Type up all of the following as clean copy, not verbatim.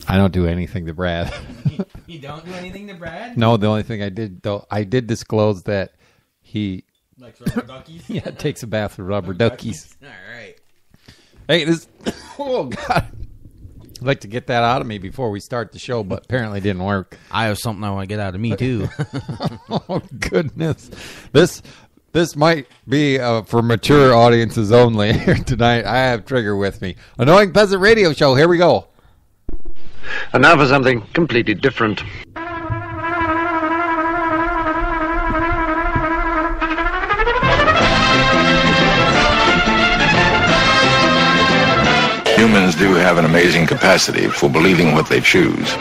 I don't do anything to Brad. You don't do anything to Brad? No, the only thing I did, though, I did disclose that he... Like rubber duckies? Yeah, takes a bath with rubber duckies. All right. Hey, this... Oh, God. I'd like to get that out of me before we start the show, but apparently it didn't work. I have something I want to get out of me, too. Oh, goodness. This might be for mature audiences only here tonight. I have Trigger with me. Annoying Peasant Radio Show. Here we go. And now for something completely different. Humans do have an amazing capacity for believing what they choose.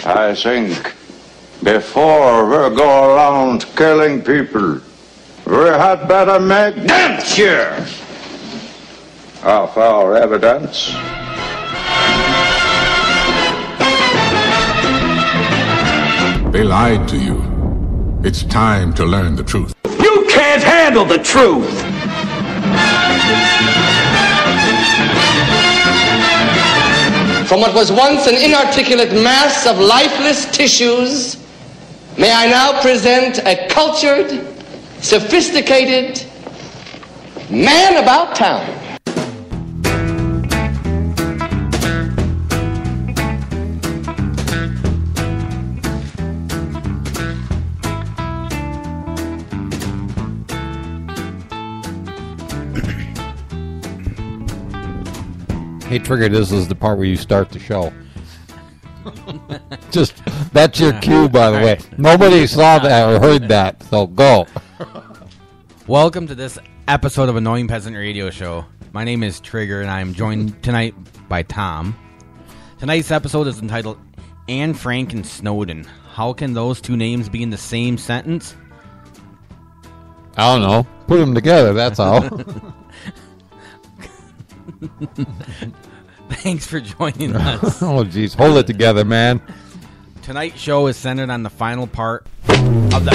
I think before we go around killing people, we had better make damn sure of our evidence. They lied to you. It's time to learn the truth. You can't handle the truth! From what was once an inarticulate mass of lifeless tissues, may I now present a cultured, sophisticated man about town. Hey, Trigger, this is the part where you start the show. Just, that's your cue, by the way. Nobody saw that or heard that, so go. Welcome to this episode of Annoying Peasant Radio Show. My name is Trigger, and I am joined tonight by Tom. Tonight's episode is entitled Anne Frank and Snowden. How can those two names be in the same sentence? I don't know. Put them together, that's all. Thanks for joining us. Oh, geez. Hold it together, man. Tonight's show is centered on the final part of the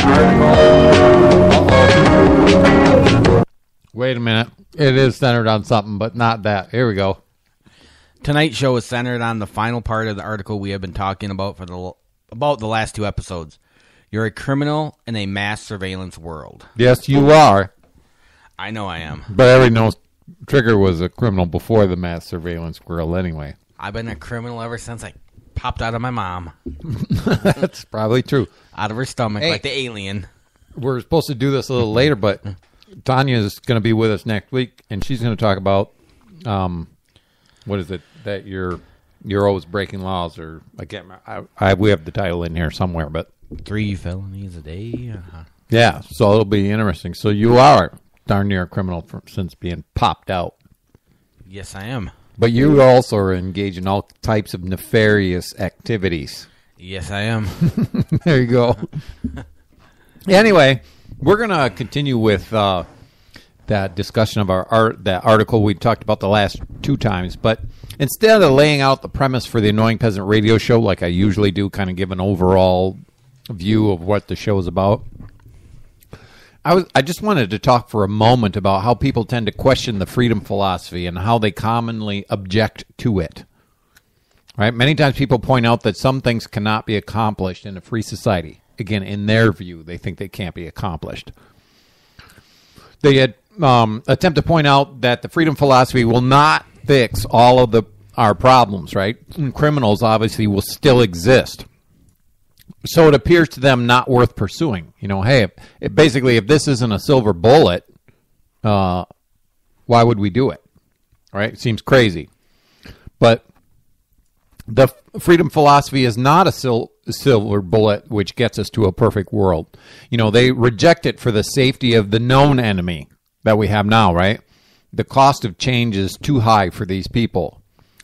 article. Wait a minute. It is centered on something, but not that. Here we go. Tonight's show is centered on the final part of the article we have been talking about for about the last two episodes. You're a criminal in a mass surveillance world. Yes, you are. I know I am. But everybody knows Trigger was a criminal before the mass surveillance world anyway. I've been a criminal ever since I popped out of my mom. That's probably true. Out of her stomach, like the alien. We're supposed to do this a little later, but Tanya is going to be with us next week, and she's going to talk about, what is it, that you're always breaking laws, or I can't remember. We have the title in here somewhere, but 3 felonies a day? Yeah, so it'll be interesting. So you are darn near a criminal since being popped out. Yes, I am. But you also are engaged in all types of nefarious activities. Yes, I am. There you go. Anyway, we're going to continue with that discussion of that article we talked about the last 2 times. But instead of laying out the premise for the Annoying Peasant Radio Show, like I usually do, kind of give an overall view of what the show is about, I just wanted to talk for a moment about how people tend to question the freedom philosophy and how they commonly object to it. Right? Many times people point out that some things cannot be accomplished in a free society. Again, in their view, they think they can't be accomplished. They attempt to point out that the freedom philosophy will not fix all of our problems, right? And criminals obviously will still exist. So it appears to them not worth pursuing. You know, hey, basically, if this isn't a silver bullet, why would we do it? Right? It seems crazy. But the freedom philosophy is not a silver bullet which gets us to a perfect world. You know, they reject it for the safety of the known enemy that we have now, right? The cost of change is too high for these people.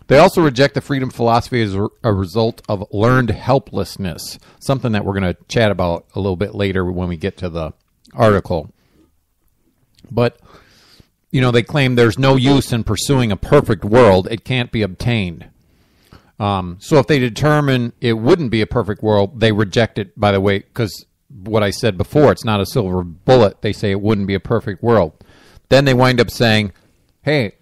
They also reject the freedom philosophy as a result of learned helplessness, something that we're going to chat about a little bit later when we get to the article. But, you know, they claim there's no use in pursuing a perfect world. It can't be obtained. So if they determine it wouldn't be a perfect world, they reject it, by the way, because what I said before, it's not a silver bullet. They say it wouldn't be a perfect world. then they wind up saying, hey,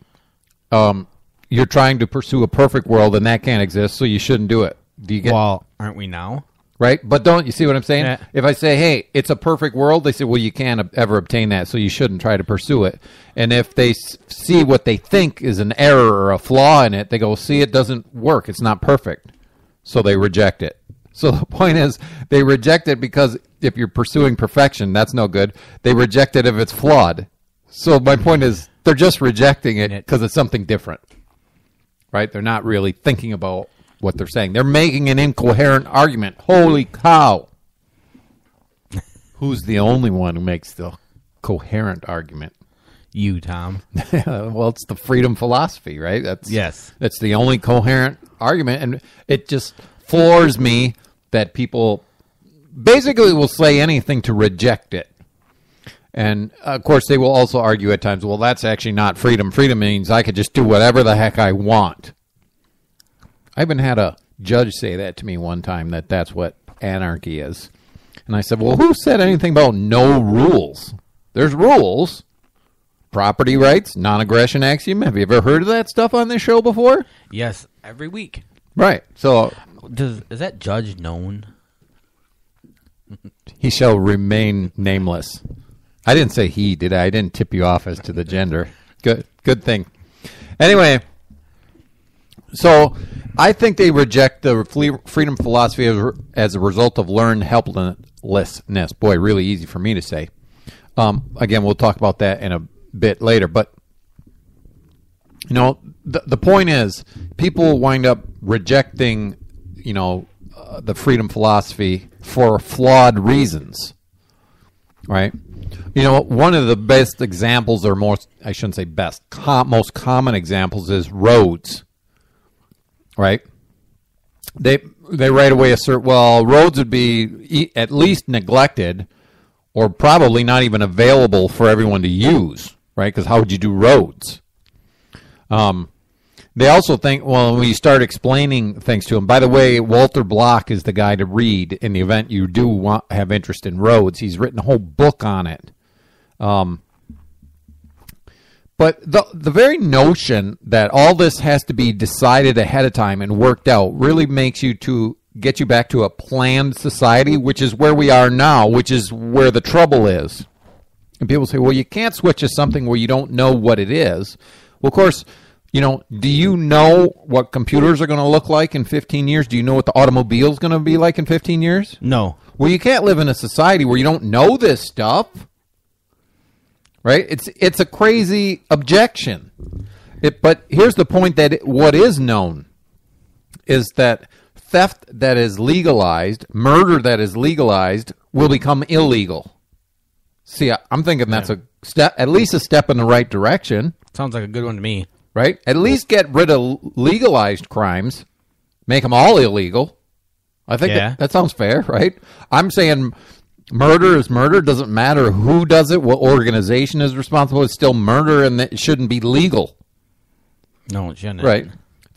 you're trying to pursue a perfect world and that can't exist, so you shouldn't do it. Do you get? Well, aren't we now? Right? But don't you see what I'm saying? Yeah. If I say, hey, it's a perfect world, they say, well, you can't ever obtain that, so you shouldn't try to pursue it. And if they see what they think is an error or a flaw in it, they go, see, it doesn't work. It's not perfect. So they reject it. So the point is, they reject it because if you're pursuing perfection, that's no good. They reject it if it's flawed. So my point is, they're just rejecting it because it's something different. Right? They're not really thinking about what they're saying. They're making an incoherent argument. Holy cow. Who's the only one who makes the coherent argument? You, Tom. Well, it's the freedom philosophy, right? Yes. That's the only coherent argument. And it just floors me that people basically will say anything to reject it. And, of course, they will also argue at times, well, that's actually not freedom. Freedom means I could just do whatever the heck I want. I even had a judge say that to me one time, that's what anarchy is. And I said, well, who said anything about no rules? There's rules. Property rights, non-aggression axiom. Have you ever heard of that stuff on this show before? Yes, every week. Right. So Is that judge known? he shall remain nameless. I didn't say he, did I? I didn't tip you off as to the gender. Good thing. Anyway, so I think they reject the freedom philosophy as a result of learned helplessness. Boy, really easy for me to say. Again, we'll talk about that in a bit later. But, you know, the point is, people wind up rejecting, you know, the freedom philosophy for flawed reasons. Right? You know, one of the best examples, or most, I shouldn't say best, most common examples is roads. Right? They right away assert, well, roads would be at least neglected or probably not even available for everyone to use, right? Because how would you do roads? They also think, well, when you start explaining things to them, by the way, Walter Block is the guy to read in the event you do have interest in roads. He's written a whole book on it. But the very notion that all this has to be decided ahead of time and worked out really makes you to get you back to a planned society, which is where we are now, which is where the trouble is. And people say, well, you can't switch to something where you don't know what it is. Well, of course, you know, do you know what computers are going to look like in 15 years? Do you know what the automobile is going to be like in 15 years? No. Well, you can't live in a society where you don't know this stuff. Right? It's a crazy objection. But here's the point, that what is known is that theft that is legalized, murder that is legalized, will become illegal. See, I'm thinking that's a step, at least a step in the right direction. Sounds like a good one to me. Right? At least get rid of legalized crimes, make them all illegal. I think that sounds fair, right? I'm saying murder is murder. Doesn't matter who does it, what organization is responsible. It's still murder, and it shouldn't be legal. No, it shouldn't. Right.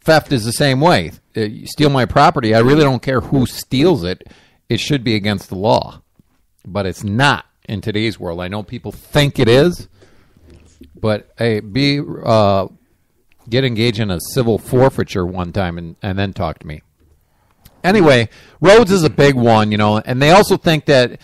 Theft is the same way. You steal my property, I really don't care who steals it. It should be against the law. But it's not in today's world. I know people think it is, but hey, get engaged in a civil forfeiture one time and then talk to me. Anyway, roads is a big one, you know, and they also think that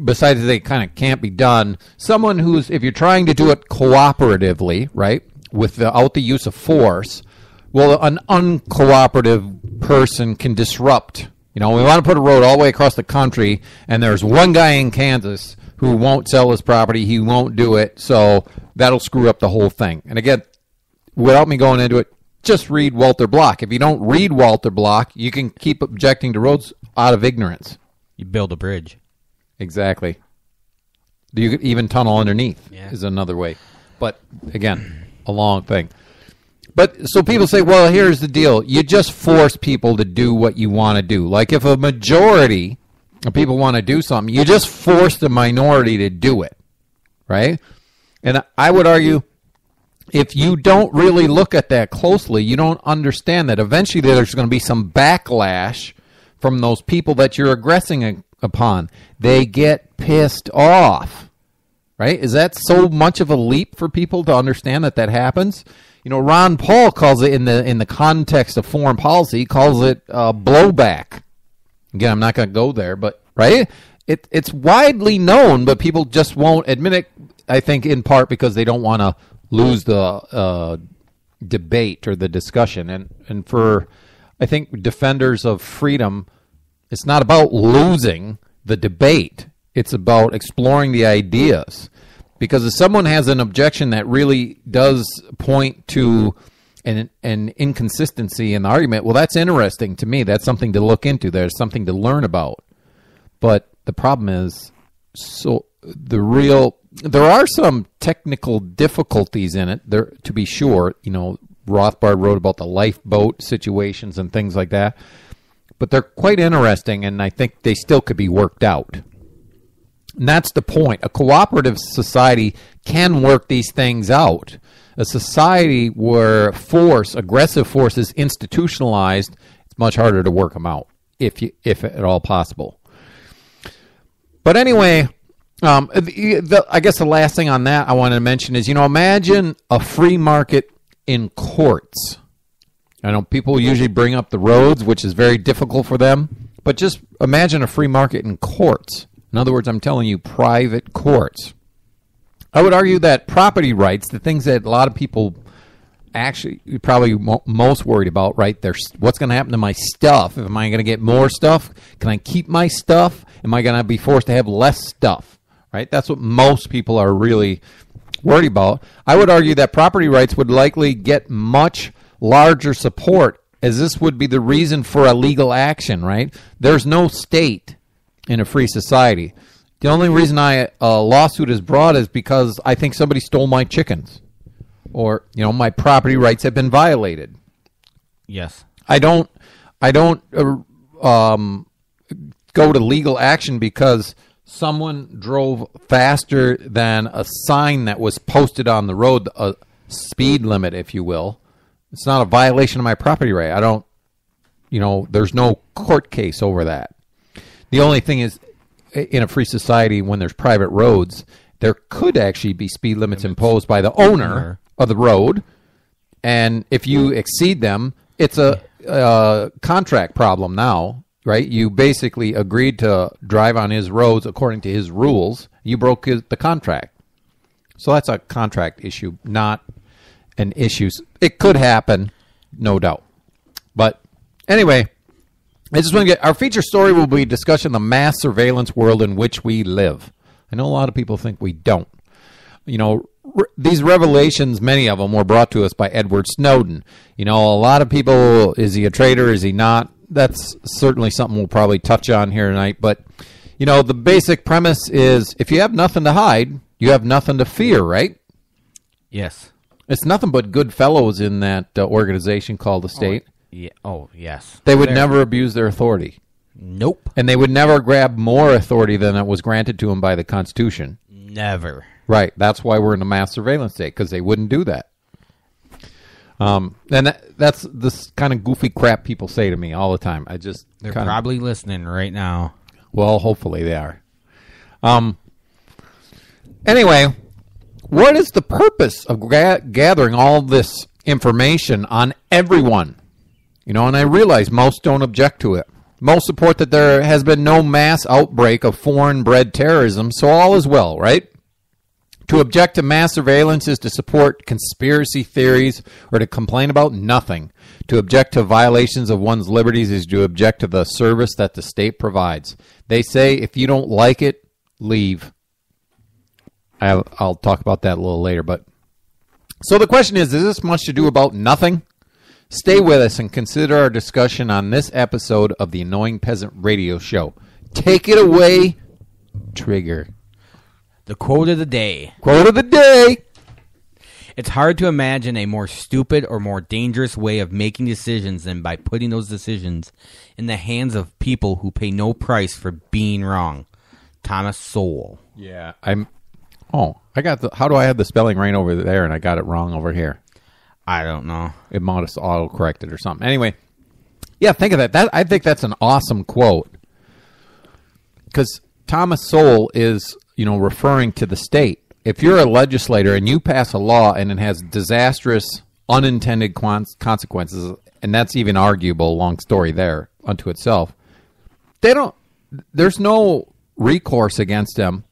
besides they kind of can't be done, someone who's, if you're trying to do it cooperatively, right, without the use of force, well, an uncooperative person can disrupt. You know, we want to put a road all the way across the country, and there's one guy in Kansas who won't sell his property, he won't do it, so that'll screw up the whole thing. And again, without me going into it, just read Walter Block. If you don't read Walter Block, you can keep objecting to roads out of ignorance. You build a bridge. Exactly. You could even tunnel underneath is another way. But, again, a long thing. But, so people say, well, here's the deal. You just force people to do what you want to do. Like if a majority of people want to do something, you just force the minority to do it. Right? And I would argue, if you don't really look at that closely, you don't understand that eventually there's going to be some backlash from those people that you're aggressing upon. They get pissed off, right? Is that so much of a leap for people to understand that happens? Ron Paul calls it in the context of foreign policy, he calls it blowback. Again, I'm not going to go there, but right? It's widely known, but people just won't admit it, I think, in part because they don't want to lose the debate or the discussion. And for, I think, defenders of freedom, it's not about losing the debate. It's about exploring the ideas. Because if someone has an objection that really does point to an inconsistency in the argument, well, that's interesting to me. That's something to look into. There's something to learn about. But the problem is, there are some technical difficulties in it, there, to be sure. Rothbard wrote about the lifeboat situations and things like that. But they're quite interesting, and I think they still could be worked out. And that's the point. A cooperative society can work these things out. A society where aggressive force is institutionalized, it's much harder to work them out, if at all possible. But anyway, I guess the last thing on that I wanted to mention is, imagine a free market in courts. I know people usually bring up the roads, which is very difficult for them, but just imagine a free market in courts. In other words, I'm telling you, private courts. I would argue that property rights, the things that a lot of people actually probably most worried about, right? What's going to happen to my stuff? Am I going to get more stuff? Can I keep my stuff? Am I going to be forced to have less stuff? Right? That's what most people are really worried about. I would argue that property rights would likely get much larger support, as this would be the reason for a legal action, right? There's no state in a free society. The only reason a lawsuit is brought is because I think somebody stole my chickens, or my property rights have been violated. Yes. I don't go to legal action because someone drove faster than a sign that was posted on the road, a speed limit, if you will. It's not a violation of my property right. There's no court case over that. The only thing is, in a free society, when there's private roads, there could actually be speed limits imposed by the owner of the road. And if you exceed them, it's a contract problem now, right? You basically agreed to drive on his roads according to his rules. You broke the contract. So that's a contract issue, not an issue. It could happen, no doubt. But anyway, I just want to our feature story will be discussing the mass surveillance world in which we live. I know a lot of people think we don't. These revelations, many of them were brought to us by Edward Snowden. A lot of people, is he a traitor? Is he not? That's certainly something we'll probably touch on here tonight. But, the basic premise is if you have nothing to hide, you have nothing to fear, right? Yes. It's nothing but good fellows in that organization called the state. Yeah. Oh, yes. They would never abuse their authority. Nope. And they would never grab more authority than it was granted to them by the Constitution. Never. Right. That's why we're in a mass surveillance state, because they wouldn't do that. And that's this kind of goofy crap people say to me all the time. They're probably listening right now. Well, hopefully they are. Anyway, what is the purpose of gathering all this information on everyone? And I realize most don't object to it. Most support that there has been no mass outbreak of foreign-bred terrorism, so all is well, right? To object to mass surveillance is to support conspiracy theories or to complain about nothing. To object to violations of one's liberties is to object to the service that the state provides. They say if you don't like it, leave. I'll talk about that a little later. But so the question is this much to do about nothing? Stay with us and consider our discussion on this episode of the Annoying Peasant Radio Show. Take it away, Trigger. The quote of the day. Quote of the day. It's hard to imagine a more stupid or more dangerous way of making decisions than by putting those decisions in the hands of people who pay no price for being wrong. Thomas Sowell. Yeah, I got how do I have the spelling right over there and I got it wrong over here? I don't know. It might have auto-corrected or something. Anyway, yeah, think of that. I think that's an awesome quote. Because Thomas Sowell is, referring to the state. if you're a legislator and you pass a law and it has disastrous unintended consequences, and that's even arguable, long story there unto itself, there's no recourse against them,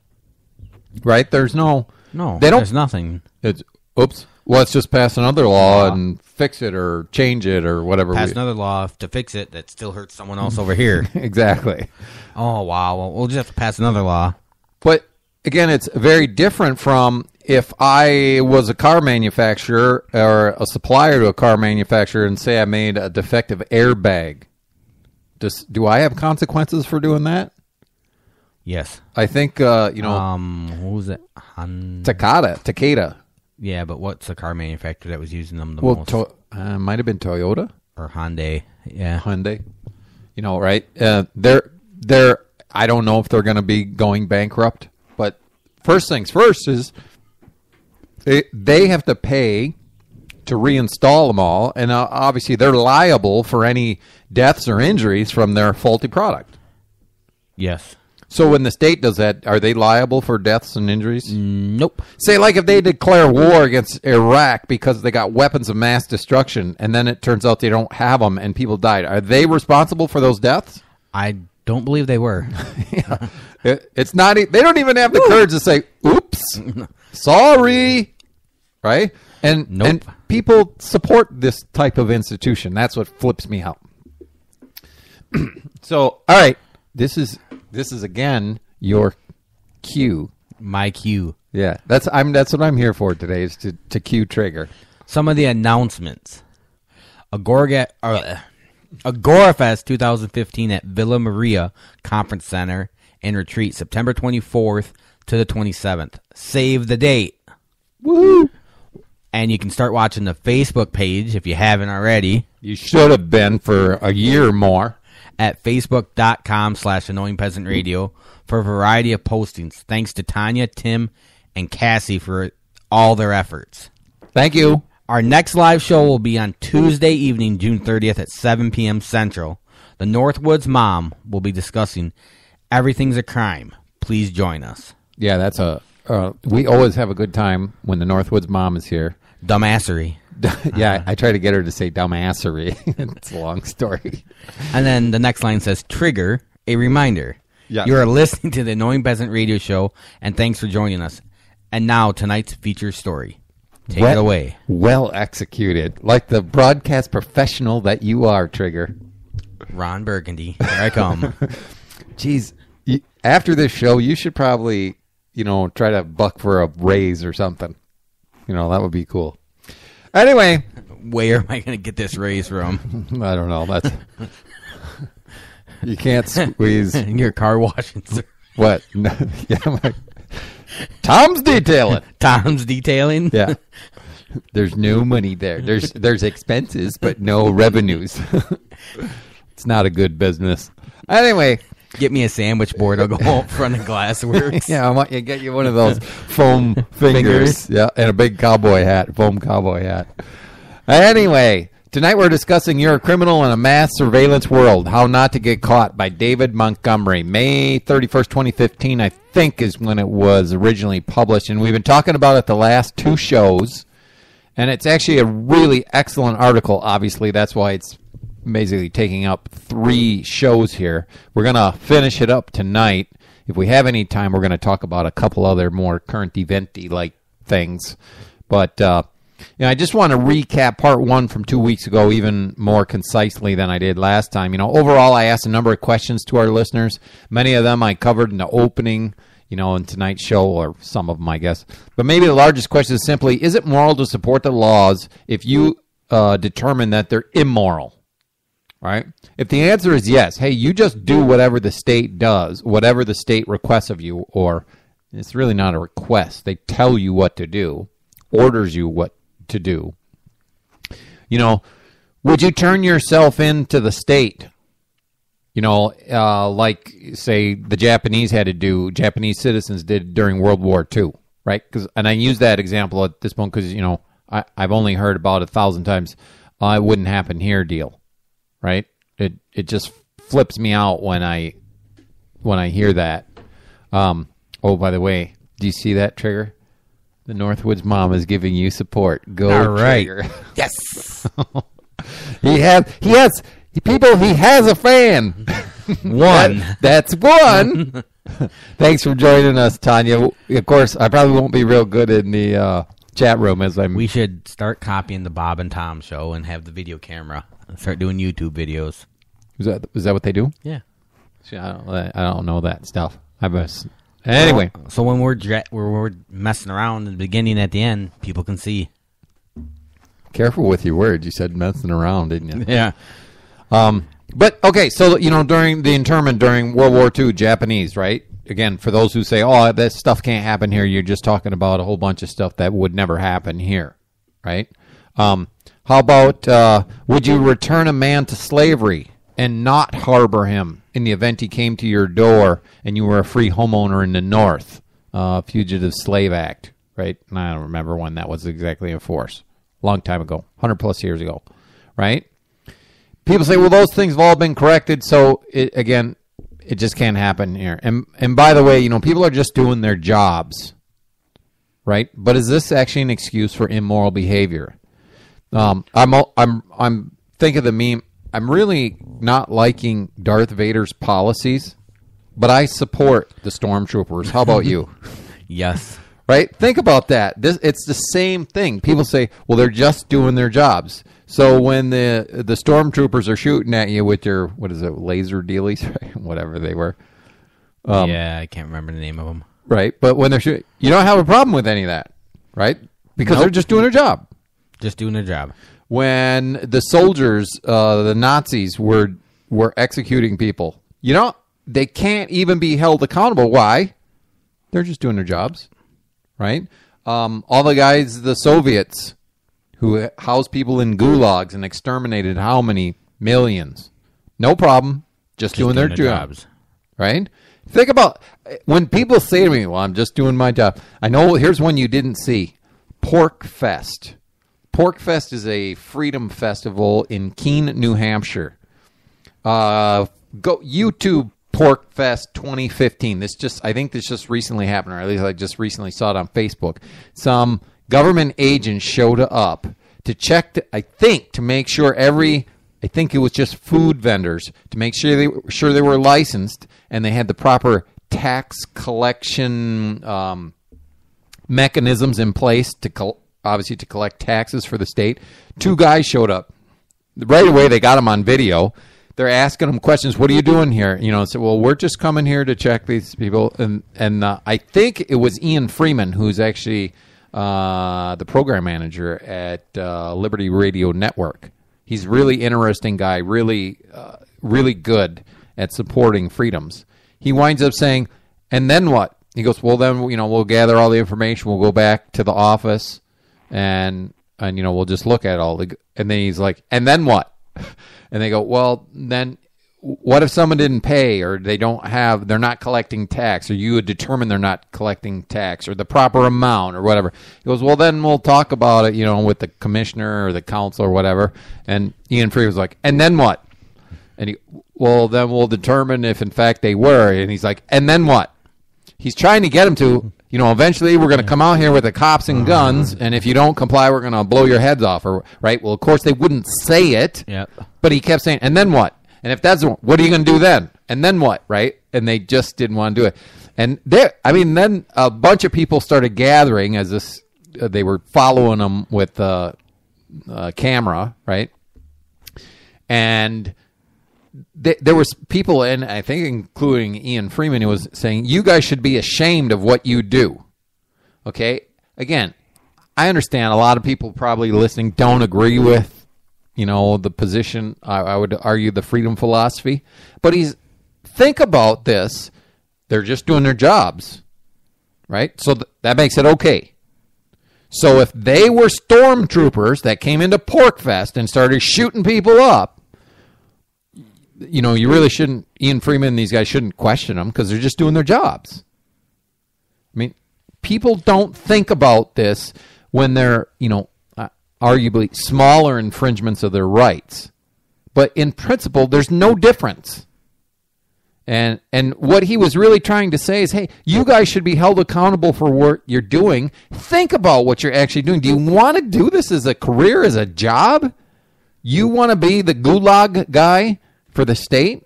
right? There's there's nothing. It's, oops, let's just pass another law and fix it or change it or whatever. Pass another law to fix it that still hurts someone else over here. Exactly. Oh, wow. Well, we'll just have to pass another law. But, again, it's very different from if I was a car manufacturer or a supplier to a car manufacturer and say I made a defective airbag. Do I have consequences for doing that? Yes. I think, what was it? Takeda. Yeah, but what's the car manufacturer that was using them the most? Might have been Toyota. Or Hyundai. Yeah. Hyundai. Right? I don't know if they're going to be going bankrupt, but first things first is they have to pay to reinstall them all, and obviously they're liable for any deaths or injuries from their faulty product. Yes. So when the state does that, are they liable for deaths and injuries? Nope. Say, like if they declare war against Iraq because they got weapons of mass destruction, and then it turns out they don't have them and people died, are they responsible for those deaths? I don't believe they were. Yeah. It's not. They don't even have the courage to say, "Oops, sorry," right? And people support this type of institution. That's what flips me out. So, all right, this is again your cue. My cue. Yeah, that's what I'm here for today, is to cue Trigger. Some of the announcements. Agorafest 2015 at Villa Maria Conference Center and Retreat, September 24th to the 27th. Save the date. Woo! And you can start watching the Facebook page if you haven't already. You should have been for a year or more. At facebook.com/annoyingpeasantradio for a variety of postings. Thanks to Tanya, Tim, and Cassie for all their efforts. Thank you. Our next live show will be on Tuesday evening, June 30th at 7 p.m. Central. The Northwoods Mom will be discussing Everything's a Crime. Please join us. Yeah, that's we always have a good time when the Northwoods Mom is here. Dumbassery. Yeah, I try to get her to say dumbassery. It's a long story. And then the next line says, Trigger, a reminder. Yes. You are listening to the Annoying Peasant Radio Show, and thanks for joining us. And now, tonight's feature story. Take it away. Well executed. Like the broadcast professional that you are, Trigger. Ron Burgundy. Here I come. Jeez, after this show, you should probably, try to buck for a raise or something. That would be cool. Anyway. Where am I going to get this raise from? I don't know. That's you can't squeeze. Your car washing. What? Yeah, Tom's detailing. Tom's detailing? Yeah. There's no money there. There's expenses, but no revenues. It's not a good business. Anyway. Get me a sandwich board. I'll go up front of Glassworks. Yeah, I want you to get you one of those foam fingers. Yeah, and a big cowboy hat, foam cowboy hat. Anyway, tonight we're discussing You're a Criminal in a Mass Surveillance World, How Not to Get Caught by David Montgomery. May 31st, 2015, I think, is when it was originally published. And we've been talking about it the last two shows. And it's actually a really excellent article, obviously. That's why it's basically taking up 3 shows here. We're going to finish it up tonight. If we have any time, we're going to talk about a couple other more current event-y like things. But I just want to recap part 1 from 2 weeks ago even more concisely than I did last time. Overall, I asked a number of questions to our listeners. Many of them I covered in the opening, in tonight's show, or some of them, I guess. But maybe the largest question is simply, is it moral to support the laws if you determine that they're immoral? Right? If the answer is yes, hey, you just do whatever the state does, whatever the state requests of you, or it's really not a request. They tell you what to do, orders you what to do. Would you turn yourself into the state? Like, say, the Japanese Japanese citizens did during World War II, right? And I use that example at this point because, I've only heard about 1,000 times, it wouldn't happen here deal. Right? It just flips me out when I hear that. Oh, by the way, do you see that, Trigger? The Northwoods mom is giving you support. Go, All right. Trigger. Yes. He has a fan. One. That's one. Thanks for joining us, Tanya. Of course, I probably won't be real good in the chat room as I'm. We should start copying the Bob and Tom show and have the video camera and start doing YouTube videos. Is that what they do? Yeah. See, I don't know that stuff. Anyway. So when we're messing around in the beginning and at the end, people can see. Careful with your words. You said messing around, didn't you? Yeah. But, okay, so, during the internment during World War II, Japanese, right? Again, for those who say, oh, that stuff can't happen here, you're just talking about a whole bunch of stuff that would never happen here, right? How about, would you return a man to slavery and not harbor him in the event he came to your door and you were a free homeowner in the North? Fugitive Slave Act, right? And I don't remember when that was exactly in force. Long time ago, 100-plus years ago, right? People say, well, those things have all been corrected, so, it just can't happen here. And by the way, people are just doing their jobs, right? But is this actually an excuse for immoral behavior? I'm thinking of the meme. I'm really not liking Darth Vader's policies, but I support the stormtroopers. How about you? Yes. Right? Think about that. It's the same thing. People say, well, they're just doing their jobs. So when the stormtroopers are shooting at you with your, laser dealies, right? Whatever they were. Yeah, I can't remember the name of them. Right. But when they're shooting, you don't have a problem with any of that, right? Because they're just doing their job. Just doing their job. When the soldiers, the Nazis, were executing people, they can't even be held accountable. Why? They're just doing their jobs. Right? All the guys, the Soviets, who housed people in gulags and exterminated how many millions? No problem. Just doing their jobs. Right? Think about when people say to me, well, I'm just doing my job. I know, here's one you didn't see. Porcfest. Porcfest is a freedom festival in Keene, New Hampshire. Go YouTube Porcfest 2015. I think this just recently happened, or at least I just recently saw it on Facebook. Some government agents showed up to check, to make sure I think it was just food vendors, to make sure they were licensed and they had the proper tax collection mechanisms in place obviously to collect taxes for the state. Two guys showed up. Right away, they got them on video. They're asking them questions. What are you doing here? So, well, we're just coming here to check these people. And I think it was Ian Freeman, who's actually the program manager at Liberty Radio Network. He's a really interesting guy, really good at supporting freedoms. He winds up saying, and then what? He goes, well, then, we'll gather all the information. We'll go back to the office and we'll just look at all the, and then he's like, and then what? And they go, well, then what if someone didn't pay, or they're not collecting tax, or you would determine they're not collecting tax or the proper amount or whatever? He goes, well, then we'll talk about it, with the commissioner or the council or whatever. And Ian Free was like, and then what? And well, then we'll determine if in fact they were. And he's like, and then what? He's trying to get him to, eventually we're going to come out here with the cops and guns, and if you don't comply, we're going to blow your heads off, right? Well, of course, they wouldn't say it, but he kept saying, and then what? And if that's what are you going to do then? And then what, right? And they just didn't want to do it. And then a bunch of people started gathering as they were following them with the camera, right? And there was people, and I think including Ian Freeman, who was saying, you guys should be ashamed of what you do. Okay? Again, I understand a lot of people probably listening don't agree with, the position, I would argue, the freedom philosophy. But think about this. They're just doing their jobs, right? So that makes it okay. So if they were stormtroopers that came into Porcfest and started shooting people up, you really shouldn't, Ian Freeman and these guys shouldn't question them because they're just doing their jobs. I mean, people don't think about this when they're, arguably smaller infringements of their rights. But in principle, there's no difference. And what he was really trying to say is, hey, you guys should be held accountable for what you're doing. Think about what you're actually doing. Do you want to do this as a career, as a job? You want to be the gulag guy for the state?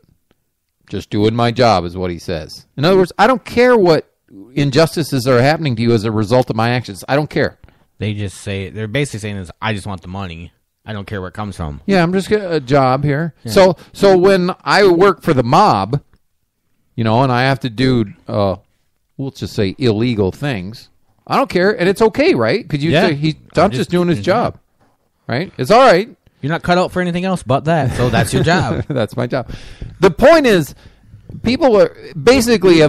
Just doing my job is what he says. In other words, I don't care what injustices are happening to you as a result of my actions. I don't care. They just say, they're basically saying this, I just want the money. I don't care where it comes from. Yeah, I'm just getting a job here. Yeah. So when I work for the mob, and I have to do, let's just say illegal things, I don't care, and it's okay, right? Because say I'm just doing his job, right? It's all right. You're not cut out for anything else but that, so that's your job. That's my job. The point is, people are basically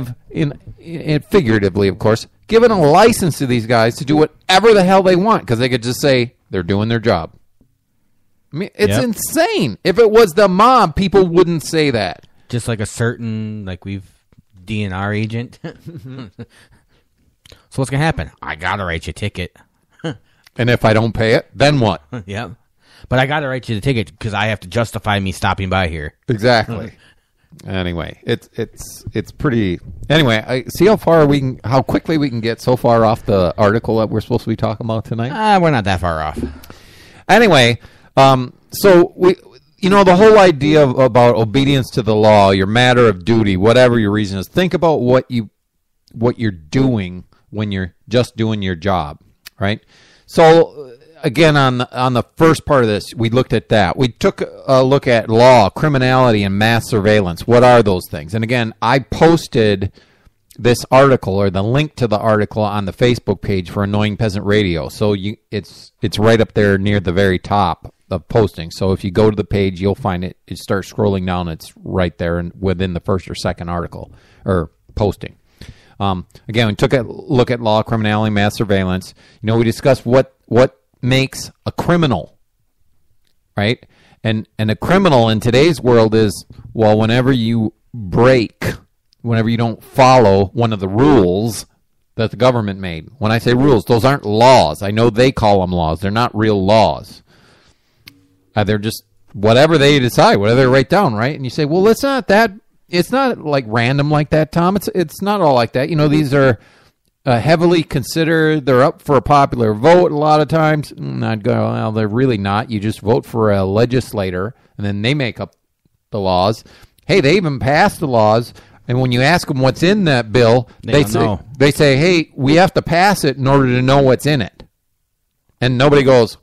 figuratively, of course, given a license to these guys to do whatever the hell they want because they could just say they're doing their job. I mean, it's insane. If it was the mob, people wouldn't say that. Just like a certain, DNR agent. So what's going to happen? I got to write you a ticket. And if I don't pay it, then what? Yep. But I got to write you the ticket because I have to justify me stopping by here. Exactly. Anyway, it's pretty. Anyway, I see how quickly we can get so far off the article that we're supposed to be talking about tonight. We're not that far off. Anyway, so we, the whole idea about obedience to the law, your matter of duty, whatever your reason is. Think about what you're doing when you're just doing your job, right? So. Again, on the first part of this, we looked at that. We took a look at law, criminality, and mass surveillance. What are those things? And again, I posted this article or the link to the article on the Facebook page for Annoying Peasant Radio. So it's right up there near the very top of posting. So if you go to the page, you'll find it. You start scrolling down, it's right there and within the first or second article or posting. Again, we took a look at law, criminality, mass surveillance. We discussed what makes a criminal, right? And a criminal in today's world is, whenever you don't follow one of the rules that the government made. When I say rules, those aren't laws. I know they call them laws. They're not real laws. They're just whatever they decide, whatever they write down, right? And you say, well, it's not that. It's not like random like that, Tom. It's not all like that. These are heavily considered. They're up for a popular vote a lot of times. I'd go, well, they're really not. You just vote for a legislator, and then they make up the laws. Hey, they even pass the laws, and when you ask them what's in that bill, they say, hey, we have to pass it in order to know what's in it. And nobody goes,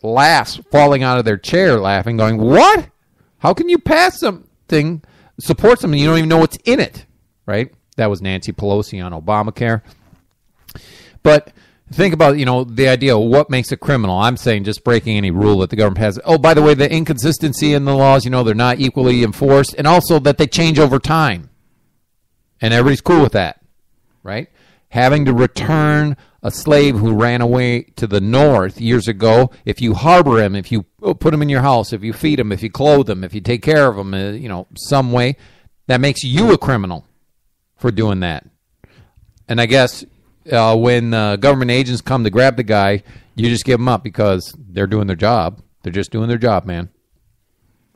laughs, falling out of their chair laughing, going, what? How can you pass something, support something, you don't even know what's in it, right? That was Nancy Pelosi on Obamacare. But think about, the idea of what makes a criminal. I'm saying just breaking any rule that the government has. Oh, by the way, the inconsistency in the laws, they're not equally enforced. And also that they change over time. And everybody's cool with that, right? Having to return a slave who ran away to the north years ago, if you harbor him, if you put him in your house, if you feed him, if you clothe him, if you take care of him, some way, that makes you a criminal for doing that. And I guess when government agents come to grab the guy, you just give them up because they're doing their job. They're just doing their job, man.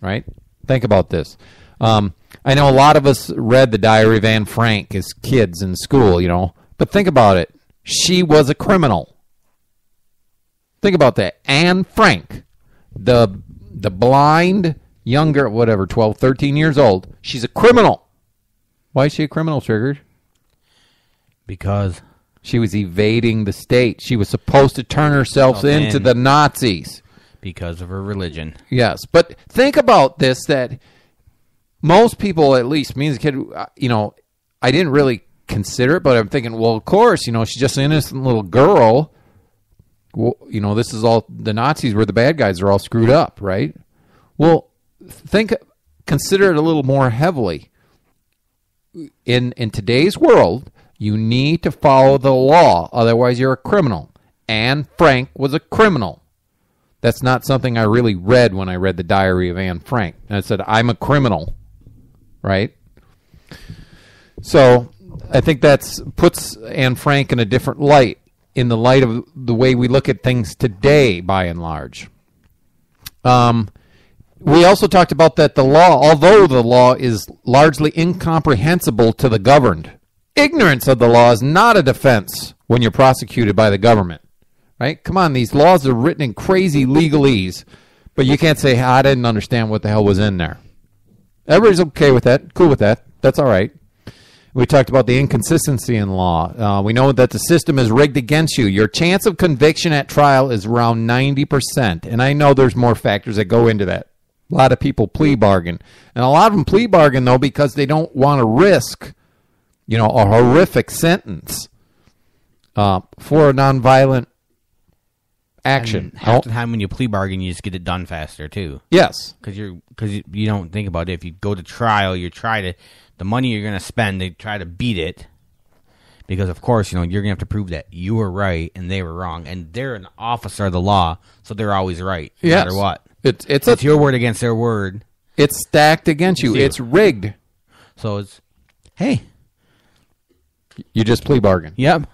Right? Think about this. I know a lot of us read the Diary of Anne Frank as kids in school, but think about it. She was a criminal. Think about that. Anne Frank, the blind, younger, 12, 13 years old, she's a criminal. Why is she a criminal, Triggered? Because she was evading the state. She was supposed to turn herself into the Nazis. Because of her religion. Yes, but think about this, that most people, at least me as a kid, I didn't really consider it, but I'm thinking, well, of course, she's just an innocent little girl. Well, this is all, the Nazis were the bad guys, are all screwed up, right? Well, consider it a little more heavily. In today's world, you need to follow the law, otherwise you're a criminal. Anne Frank was a criminal. That's not something I really read when I read the Diary of Anne Frank. And I said, I'm a criminal, right? So I think that puts Anne Frank in a different light, in the light of the way we look at things today, by and large. we also talked about that the law, although the law is largely incomprehensible to the governed, ignorance of the law is not a defense when you're prosecuted by the government. Right? Come on, these laws are written in crazy legalese, but you can't say, I didn't understand what the hell was in there. Everybody's okay with that, cool with that. That's all right. We talked about the inconsistency in law. We know that the system is rigged against you. Your chance of conviction at trial is around 90%. And I know there's more factors that go into that. A lot of people plea bargain. And a lot of them plea bargain, though, because they don't want to risk, a horrific sentence for a nonviolent action. And half the time when you plea bargain, you just get it done faster, too. Yes. Because you don't think about it. If you go to trial, the money you're going to spend, they try to beat it. Because, of course, you're going to have to prove that you were right and they were wrong. And they're an officer of the law, so they're always right, no matter what. It's your word against their word. It's stacked against you. It's rigged. So it's, hey. You just plea bargain. Yep.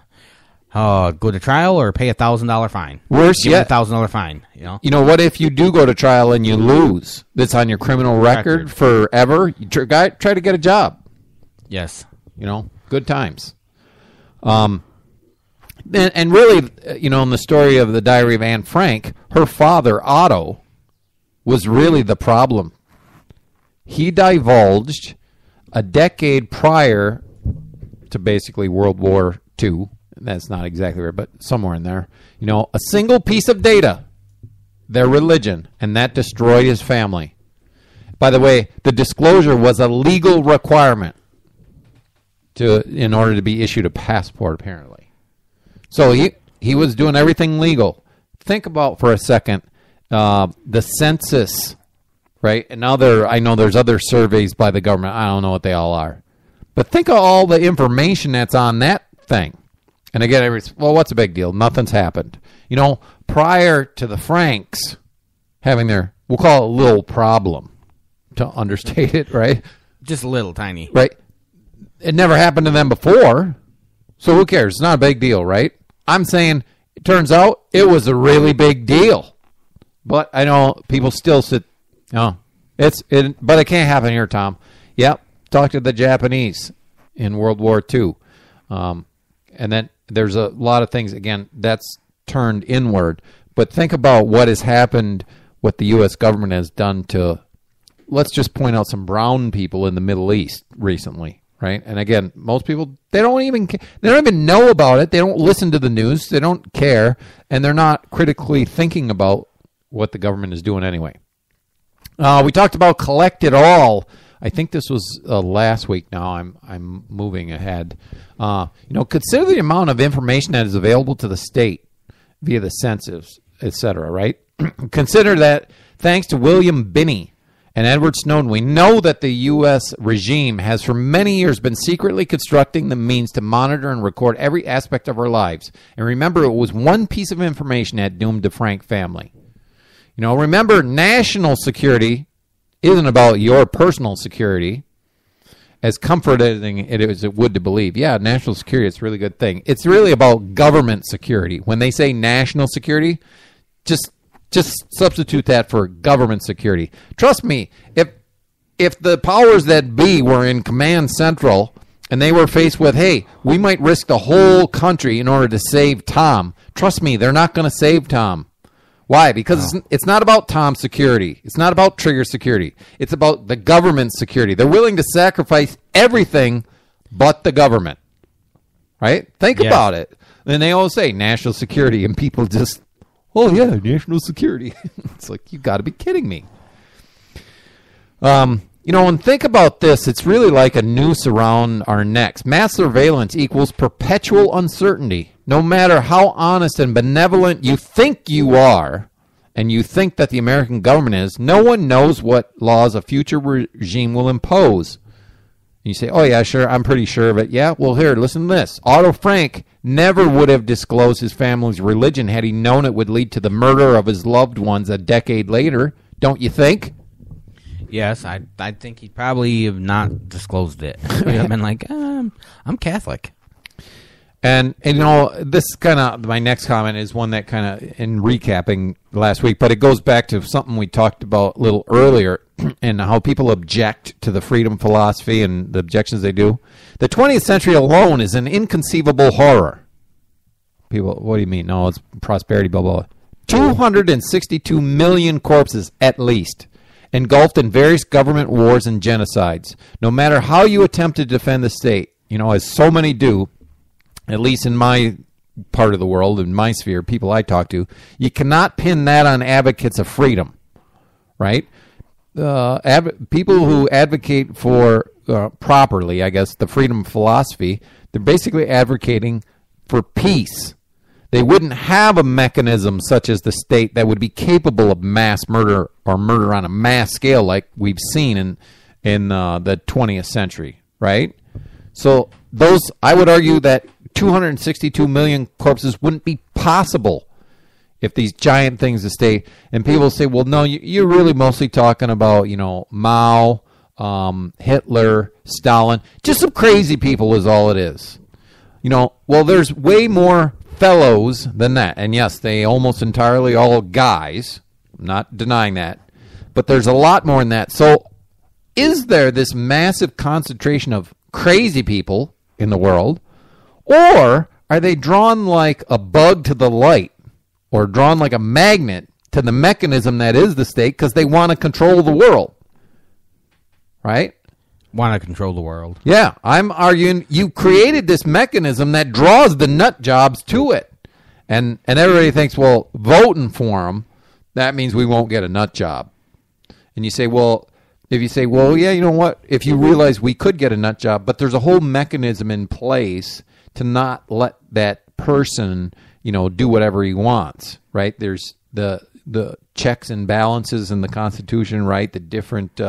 Go to trial or pay $1,000 fine. Worse yet, $1,000 fine. What if you do go to trial and you lose? That's on your criminal record forever. You try to get a job. Yes. Good times. And really, in the story of the Diary of Anne Frank, her father Otto was really the problem. He divulged a decade prior to basically World War II. That's not exactly right, but somewhere in there. A single piece of data, their religion, and that destroyed his family. By the way, the disclosure was a legal requirement in order to be issued a passport, apparently. So he was doing everything legal. Think about for a second the census, right? And now I know there's other surveys by the government. I don't know what they all are. But think of all the information that's on that thing. And again, what's a big deal? Nothing's happened. Prior to the Franks having we'll call it a little problem, to understate it, right? Just a little tiny. Right. It never happened to them before, so who cares? It's not a big deal, right? I'm saying it turns out it was a really big deal. But I know people still but it can't happen here, Tom. Yep. Talk to the Japanese in World War II. And then there's a lot of things, again, that's turned inward. But think about what has happened, what the U.S. government has done to, let's just point out some brown people in the Middle East recently, right? And again, most people, they don't even know about it. They don't listen to the news. They don't care. And they're not critically thinking about what the government is doing anyway. We talked about collect it all. I think this was last week. Now I'm moving ahead. Consider the amount of information that is available to the state via the census, etc. Right? Consider that thanks to William Binney and Edward Snowden, we know that the U.S. regime has for many years been secretly constructing the means to monitor and record every aspect of our lives. And remember, it was one piece of information that doomed the Frank family. Remember, national security isn't about your personal security, as comforting as it would to believe. Yeah, national security is a really good thing. It's really about government security. When they say national security, just substitute that for government security. Trust me, if the powers that be were in command central and they were faced with, hey, we might risk the whole country in order to save Tom, trust me, they're not going to save Tom. Why? Because it's not about Tom's security. It's not about Trigger's security. It's about the government's security. They're willing to sacrifice everything but the government. Right? Think about it. And they always say national security, and people just, oh, yeah, national security. It's like, you got to be kidding me. And think about this. It's really like a noose around our necks. Mass surveillance equals perpetual uncertainty. No matter how honest and benevolent you think you are, and you think that the American government is, no one knows what laws a future regime will impose. And you say, oh, yeah, sure, I'm pretty sure of it. Yeah, well, here, listen to this. Otto Frank never would have disclosed his family's religion had he known it would lead to the murder of his loved ones a decade later. Don't you think? Yes, I think he'd probably have not disclosed it. He'd have been like, I'm Catholic. And you know, this kind of, my next comment is one that kind of, in recapping last week, but it goes back to something we talked about a little earlier and how people object to the freedom philosophy and the objections they do. The 20th century alone is an inconceivable horror. People, what do you mean? No, it's prosperity, blah, blah, blah. 262 million corpses, at least, engulfed in various government wars and genocides. No matter how you attempt to defend the state, you know, as so many do, at least in my part of the world, in my sphere, people I talk to, you cannot pin that on advocates of freedom, right? People who advocate for, properly, I guess, the freedom philosophy, they're basically advocating for peace. They wouldn't have a mechanism such as the state that would be capable of mass murder or murder on a mass scale like we've seen in the 20th century, right? So those, I would argue that 262 million corpses wouldn't be possible if these giant things of state. And people say, well, no, you're really mostly talking about, you know, Mao, Hitler, Stalin, just some crazy people is all it is. You know, well, there's way more fellows than that. And yes, they almost entirely all guys. I'm not denying that. But there's a lot more than that. So is there this massive concentration of crazy people in the world? Or are they drawn like a bug to the light or drawn like a magnet to the mechanism that is the state because they want to control the world? Right? Want to control the world. Yeah, I'm arguing you created this mechanism that draws the nut jobs to it. And everybody thinks, well, voting for them, that means we won't get a nut job. And you say, well, if you say, well, yeah, you know what? If you realize we could get a nut job, but there's a whole mechanism in place to not let that person, you know, do whatever he wants, right? There's the checks and balances in the Constitution, right? The different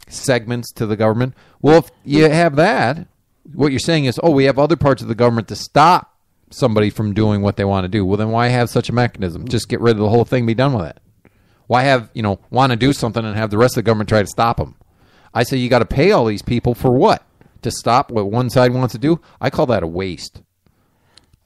segments to the government. Well, if you have that, what you're saying is, oh, we have other parts of the government to stop somebody from doing what they want to do. Well, then why have such a mechanism? Just get rid of the whole thing, be done with it. Why have, you know, want to do something and have the rest of the government try to stop them? I say you got to pay all these people for what? To stop what one side wants to do? I call that a waste.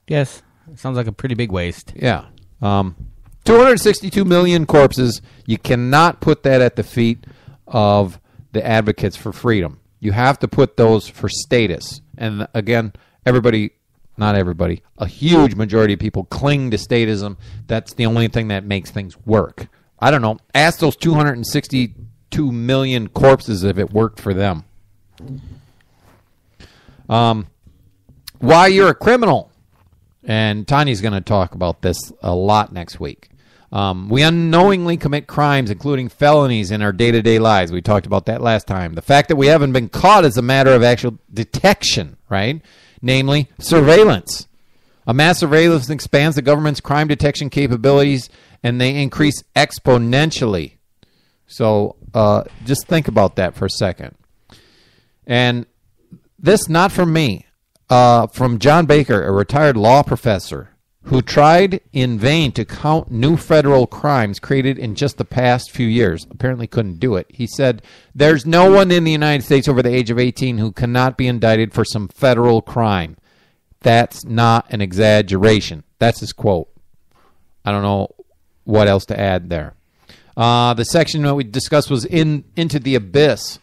Yes. It sounds like a pretty big waste. Yeah. 262 million corpses. You cannot put that at the feet of the advocates for freedom. You have to put those for status. And again, everybody, not everybody, a huge majority of people cling to statism. That's the only thing that makes things work. I don't know. Ask those 262 million corpses if it worked for them. Why you're a criminal. And Tanya's going to talk about this a lot next week. We unknowingly commit crimes, including felonies, in our day-to-day lives. We talked about that last time. The fact that we haven't been caught is a matter of actual detection, right? Namely, surveillance. A mass surveillance expands the government's crime detection capabilities, and they increase exponentially. So just think about that for a second. And this, not from me, from John Baker, a retired law professor, who tried in vain to count new federal crimes created in just the past few years. Apparently couldn't do it. He said, there's no one in the United States over the age of 18 who cannot be indicted for some federal crime. That's not an exaggeration. That's his quote. I don't know what else to add there. The section that we discussed was Into the Abyss.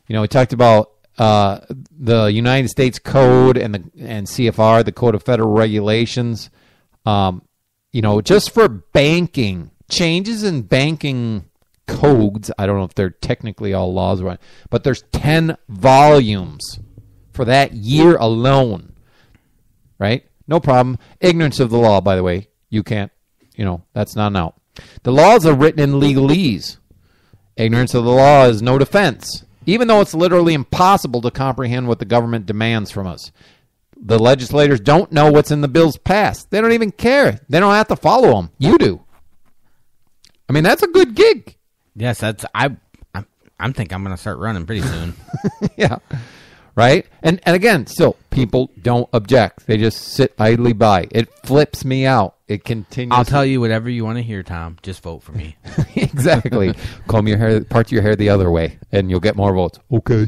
You know, we talked about the United States Code and CFR, the Code of Federal Regulations. You know, just for banking, changes in banking codes. I don't know if they're technically all laws, right? But there's 10 volumes for that year alone, right? No problem. Ignorance of the law, by the way. You can't, you know, that's not an out. The laws are written in legalese. Ignorance of the law is no defense, even though it's literally impossible to comprehend what the government demands from us. The legislators don't know what's in the bills passed. They don't even care. They don't have to follow them. You do. I mean, that's a good gig. Yes, that's I'm thinking I'm going to start running pretty soon. Yeah. Right? And again, still, people don't object. They just sit idly by. It flips me out. It continues. I'll tell you whatever you want to hear, Tom. Just vote for me. Exactly. Comb your hair, part your hair the other way, and you'll get more votes. Okay.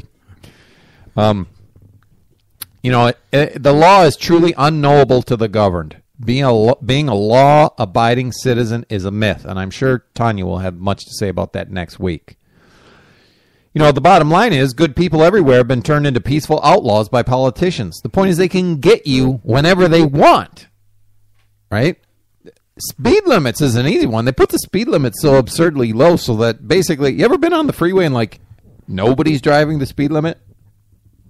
the law is truly unknowable to the governed. Being a law-abiding citizen is a myth, and I'm sure Tanya will have much to say about that next week. The bottom line is good people everywhere have been turned into peaceful outlaws by politicians. The point is they can get you whenever they want, right? Speed limits is an easy one. They put the speed limit so absurdly low so that basically, you ever been on the freeway and like nobody's driving the speed limit?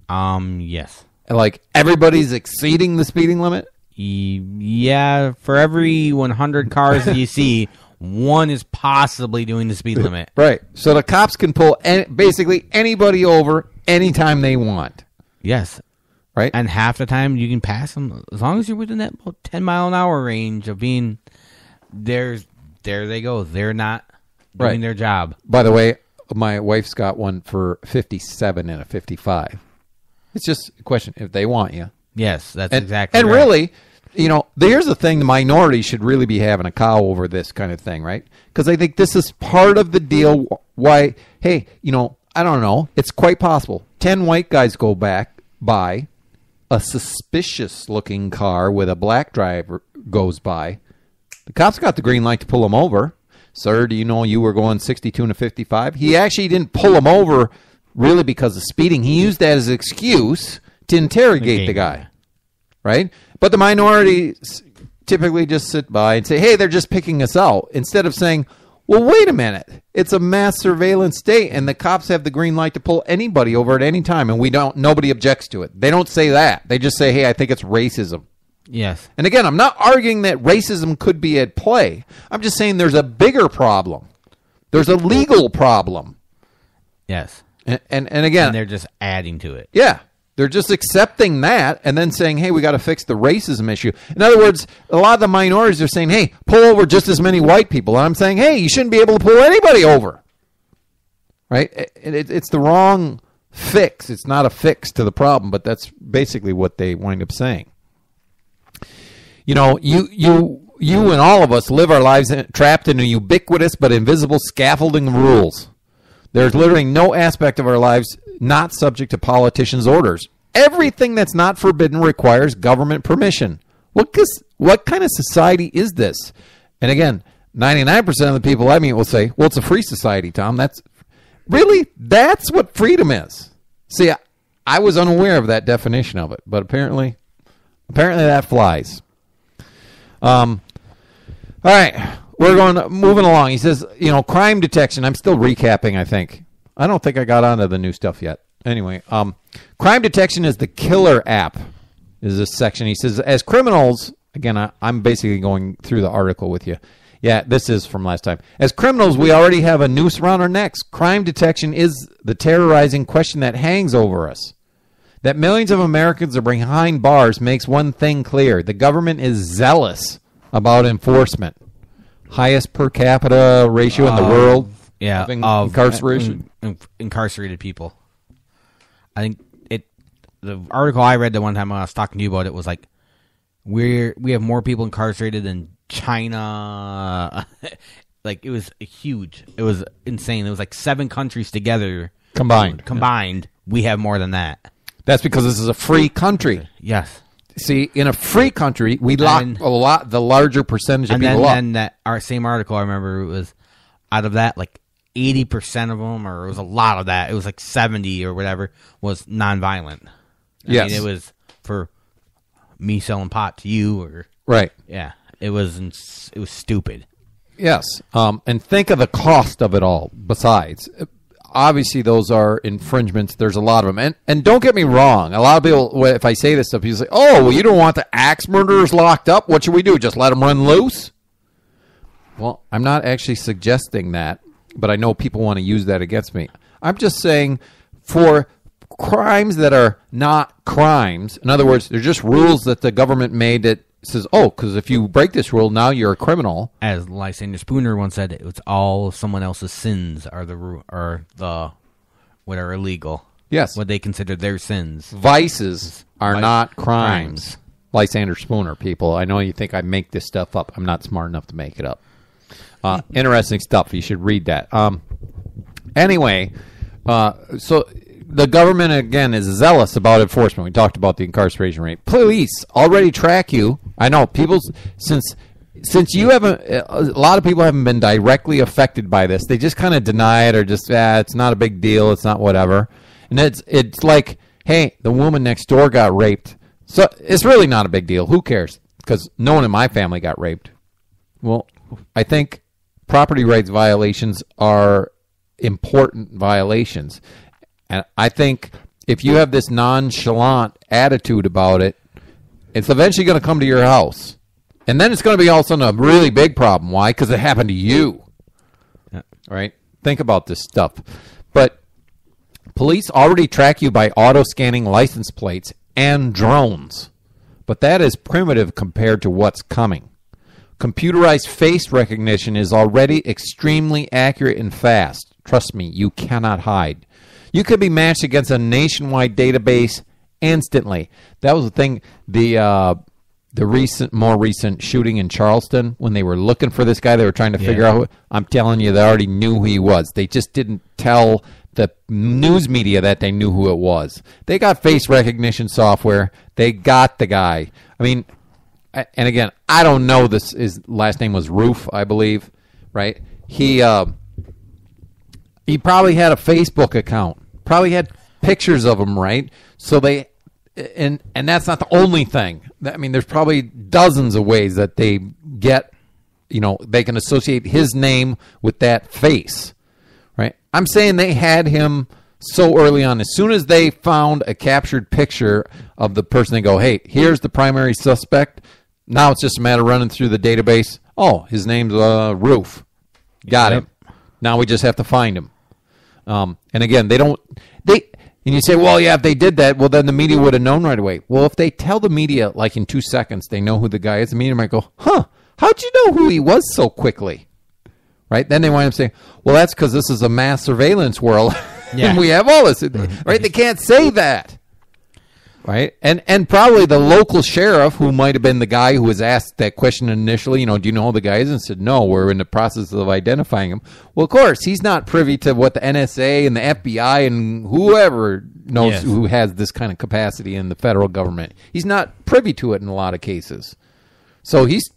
Yes. And like everybody's exceeding the speeding limit? Yeah, for every 100 cars that you see, one is possibly doing the speed limit. Right. So the cops can pull basically anybody over anytime they want. Yes. Right. And half the time you can pass them as long as you're within that 10-mile-an-hour range of being there they go. They're not doing their job. By the way, my wife's got one for 57 and a 55. It's just a question if they want you. Yes, that's exactly and right. Really, here's the thing. The minority should really be having a cow over this kind of thing, right? Because I think this is part of the deal why, hey, I don't know. It's quite possible. 10 white guys go by, a suspicious-looking car with a black driver goes by. The cops got the green light to pull him over. Sir, do you know you were going 62 and a 55? He actually didn't pull him over really because of speeding. He used that as an excuse to interrogate the guy, right? But the minority typically just sit by and say, hey, they're just picking us out, instead of saying, well, wait a minute. It's a mass surveillance state, and the cops have the green light to pull anybody over at any time, and nobody objects to it. They don't say that. They just say, hey, I think it's racism. Yes. And again, I'm not arguing that racism could be at play. I'm just saying there's a bigger problem. There's a legal problem. Yes. And again, and they're just adding to it. Yeah. They're just accepting that and then saying, hey, we got to fix the racism issue. In other words, a lot of the minorities are saying, hey, pull over just as many white people. And I'm saying, hey, you shouldn't be able to pull anybody over. Right? It's the wrong fix. It's not a fix to the problem, but that's basically what they wind up saying. You and all of us live our lives trapped in a ubiquitous but invisible scaffolding of rules. There's literally no aspect of our lives not subject to politicians' orders. Everything that's not forbidden requires government permission. What kind of society is this? And again, 99% of the people I meet will say, well, it's a free society, Tom. That's what freedom is. See, I was unaware of that definition of it, but apparently that flies. All right. We're moving along. He says, crime detection. I'm still recapping, I think. I don't think I got onto the new stuff yet. Anyway, crime detection is the killer app, is this section. He says, as criminals, again, I'm basically going through the article with you. Yeah, this is from last time. As criminals, we already have a noose around our necks. Crime detection is the terrorizing question that hangs over us. That millions of Americans are behind bars makes one thing clear. The government is zealous about enforcement. Highest per capita ratio in the world. Yeah, of incarceration. Incarcerated people. I think the article I read the one time when I was talking to you about it was like, we have more people incarcerated than China. Like, it was huge. It was insane. It was like 7 countries together. Combined, we have more than that. That's because this is a free country. Yes. See, in a free country, we lock the larger percentage of people up. And then our same article, I remember, it was out of that, like 80% of them, or it was a lot of that. It was like 70 or whatever was nonviolent. I mean, it was for me selling pot to you, or right. Yeah, it was stupid. Yes, and think of the cost of it all. Besides, obviously, those are infringements. There's a lot of them. And don't get me wrong. A lot of people, if I say this stuff, people say, oh, well, you don't want the axe murderers locked up. What should we do? Just let them run loose? Well, I'm not actually suggesting that, but I know people want to use that against me. I'm just saying for crimes that are not crimes, in other words, they're just rules that the government made that says, oh, because if you break this rule, now you're a criminal. As Lysander Spooner once said, it's all someone else's sins are what are illegal. Yes. What they consider their sins. Vices are not crimes. Lysander Spooner, people. I know you think I make this stuff up. I'm not smart enough to make it up. Interesting stuff. You should read that. Anyway, so the government, again, is zealous about enforcement. We talked about the incarceration rate. Police already track you. I know people, since you haven't, a lot of people haven't been directly affected by this. They just kind of deny it or just, it's not a big deal. It's not whatever. And it's like, hey, the woman next door got raped. So it's really not a big deal. Who cares? Because no one in my family got raped. Well, I think property rights violations are important violations. And I think if you have this nonchalant attitude about it, it's eventually going to come to your house. And then it's going to be all of a sudden a really big problem. Why? Because it happened to you. Yeah. Right? Think about this stuff. But police already track you by auto-scanning license plates and drones. But that is primitive compared to what's coming. Computerized face recognition is already extremely accurate and fast. Trust me, you cannot hide. You could be matched against a nationwide database instantly. That was the thing. The more recent shooting in Charleston, when they were looking for this guy, they were trying to figure out. I'm telling you, they already knew who he was. They just didn't tell the news media that they knew who it was. They got face recognition software. They got the guy. I mean, and again, I don't know this. His last name was Roof, I believe. Right? He probably had a Facebook account. Probably had pictures of him. Right? So they. And that's not the only thing. I mean, there's probably dozens of ways that they get, they can associate his name with that face, right? I'm saying they had him so early on. As soon as they found a captured picture of the person, they go, hey, here's the primary suspect. Now it's just a matter of running through the database. Oh, his name's Roof. Got him. Now we just have to find him. And again, and you say, well, yeah, if they did that, well, then the media would have known right away. Well, if they tell the media, like in 2 seconds, they know who the guy is, the media might go, how'd you know who he was so quickly? Right? Then they wind up saying, well, that's because this is a mass surveillance world, and we have all this. Right? They can't say that. Right? And probably the local sheriff, who might have been the guy who was asked that question initially, do you know who the guy is? And said, no, we're in the process of identifying him. Well, of course, he's not privy to what the NSA and the FBI and whoever knows who has this kind of capacity in the federal government. He's not privy to it in a lot of cases. So he's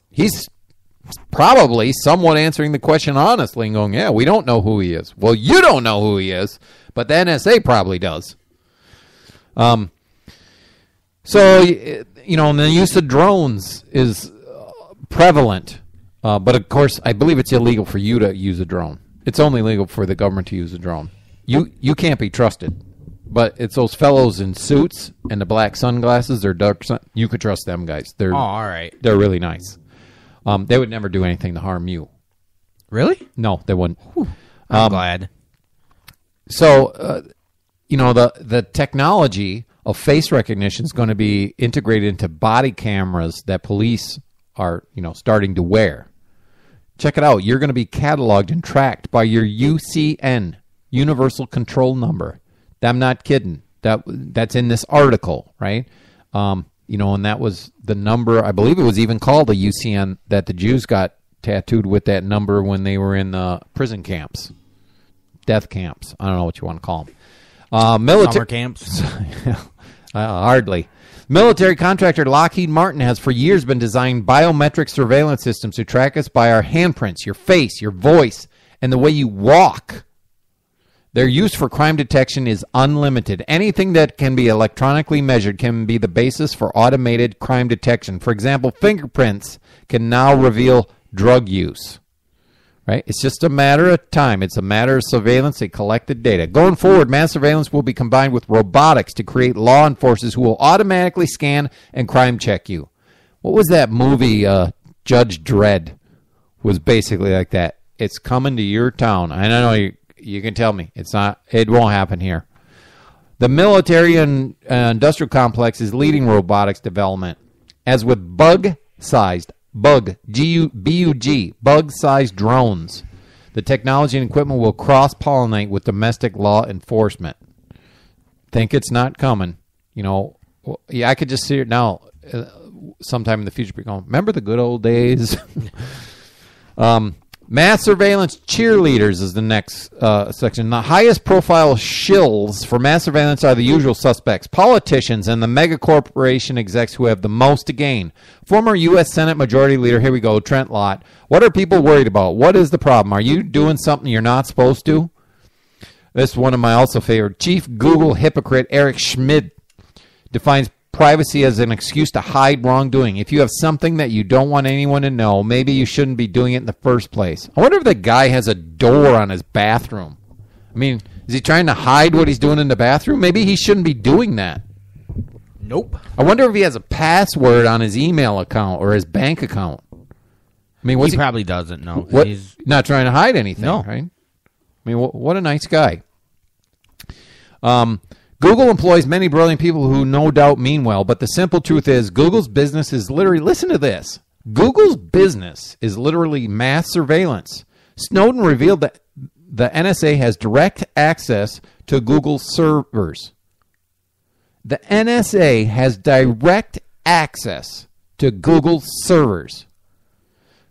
probably somewhat answering the question honestly and going, yeah, we don't know who he is. Well, you don't know who he is, but the NSA probably does. So, and the use of drones is prevalent. But, of course, I believe it's illegal for you to use a drone. It's only legal for the government to use a drone. You can't be trusted. But it's those fellows in suits and the black sunglasses, they're dark sun. You could trust them guys. They're all right. They're really nice. They would never do anything to harm you. Really? No, they wouldn't. I'm glad. So, the technology of face recognition is going to be integrated into body cameras that police are, starting to wear. Check it out. You're going to be cataloged and tracked by your UCN, Universal Control Number. I'm not kidding. That's in this article, right? And that was the number. I believe it was even called a UCN that the Jews got tattooed with that number when they were in the prison camps, death camps. I don't know what you want to call them. Summer camps? Hardly. Military contractor Lockheed Martin has for years been designing biometric surveillance systems to track us by our handprints, your face, your voice, and the way you walk. Their use for crime detection is unlimited. Anything that can be electronically measured can be the basis for automated crime detection. For example, fingerprints can now reveal drug use. Right? It's just a matter of time. It's a matter of surveillance. They collected data. Going forward, mass surveillance will be combined with robotics to create law enforcers who will automatically scan and crime check you. What was that movie, Judge Dredd? Was basically like that. It's coming to your town. I don't know. You can tell me. It's not. It won't happen here. The military and industrial complex is leading robotics development. As with bug-sized, G-U-B-U-G, bug-sized drones, the technology and equipment will cross-pollinate with domestic law enforcement. Think it's not coming. I could just see it now. Sometime in the future, be going, remember the good old days? Mass surveillance cheerleaders is the next section. The highest profile shills for mass surveillance are the usual suspects, politicians and the mega corporation execs who have the most to gain. Former U.S. Senate Majority Leader, here we go, Trent Lott. What are people worried about? What is the problem? Are you doing something you're not supposed to? This is one of my also favorite. Chief Google hypocrite Eric Schmidt defines privacy as an excuse to hide wrongdoing. If you have something that you don't want anyone to know, maybe you shouldn't be doing it in the first place. I wonder if the guy has a door on his bathroom. I mean, is he trying to hide what he's doing in the bathroom? Maybe he shouldn't be doing that. Nope. I wonder if he has a password on his email account or his bank account. I mean, He probably doesn't know. What, He's not trying to hide anything, No. right? I mean, what a nice guy. Google employs many brilliant people who no doubt mean well, but the simple truth is Google's business is literally, listen to this, Google's business is literally mass surveillance. Snowden revealed that the NSA has direct access to Google's servers. The NSA has direct access to Google's servers.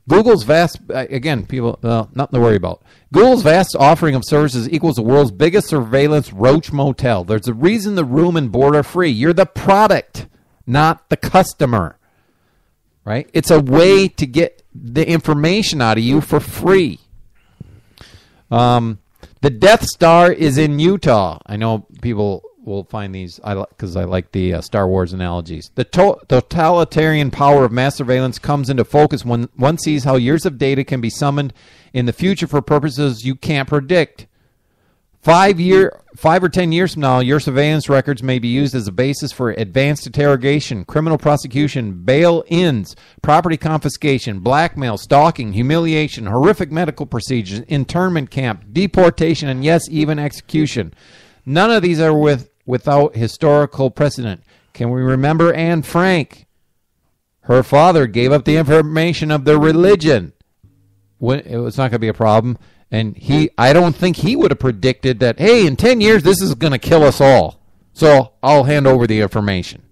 Google's vast, again, people, nothing to worry about. Google's vast offering of services equals the world's biggest surveillance roach motel. There's a reason the room and board are free. You're the product, not the customer. Right? It's a way to get the information out of you for free. The Death Star is in Utah. I know people will find these because I like the Star Wars analogies. The totalitarian power of mass surveillance comes into focus when one sees how years of data can be summoned in the future for purposes you can't predict. 5 or 10 years from now, your surveillance records may be used as a basis for advanced interrogation, criminal prosecution, bail-ins, property confiscation, blackmail, stalking, humiliation, horrific medical procedures, internment camp, deportation, and yes, even execution. None of these are without historical precedent. Can we remember Anne Frank? Her father gave up the information of their religion. It was not going to be a problem. And I don't think he would have predicted that, hey, in 10 years, this is going to kill us all. So I'll hand over the information.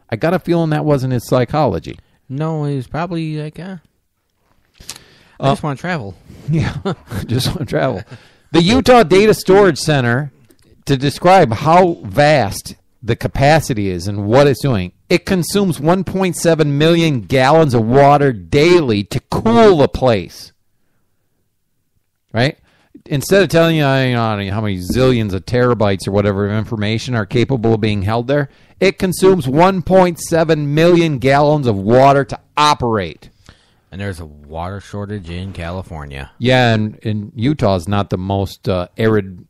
I got a feeling that wasn't his psychology. No, he was probably like, I just want to travel. Yeah, just want to travel. The Utah Data Storage Center, to describe how vast the capacity is and what it's doing, it consumes 1.7 million gallons of water daily to cool the place. Right? Instead of telling you, how many zillions of terabytes or whatever of information are capable of being held there, it consumes 1.7 million gallons of water to operate. And there's a water shortage in California. Yeah, and Utah is not the most arid.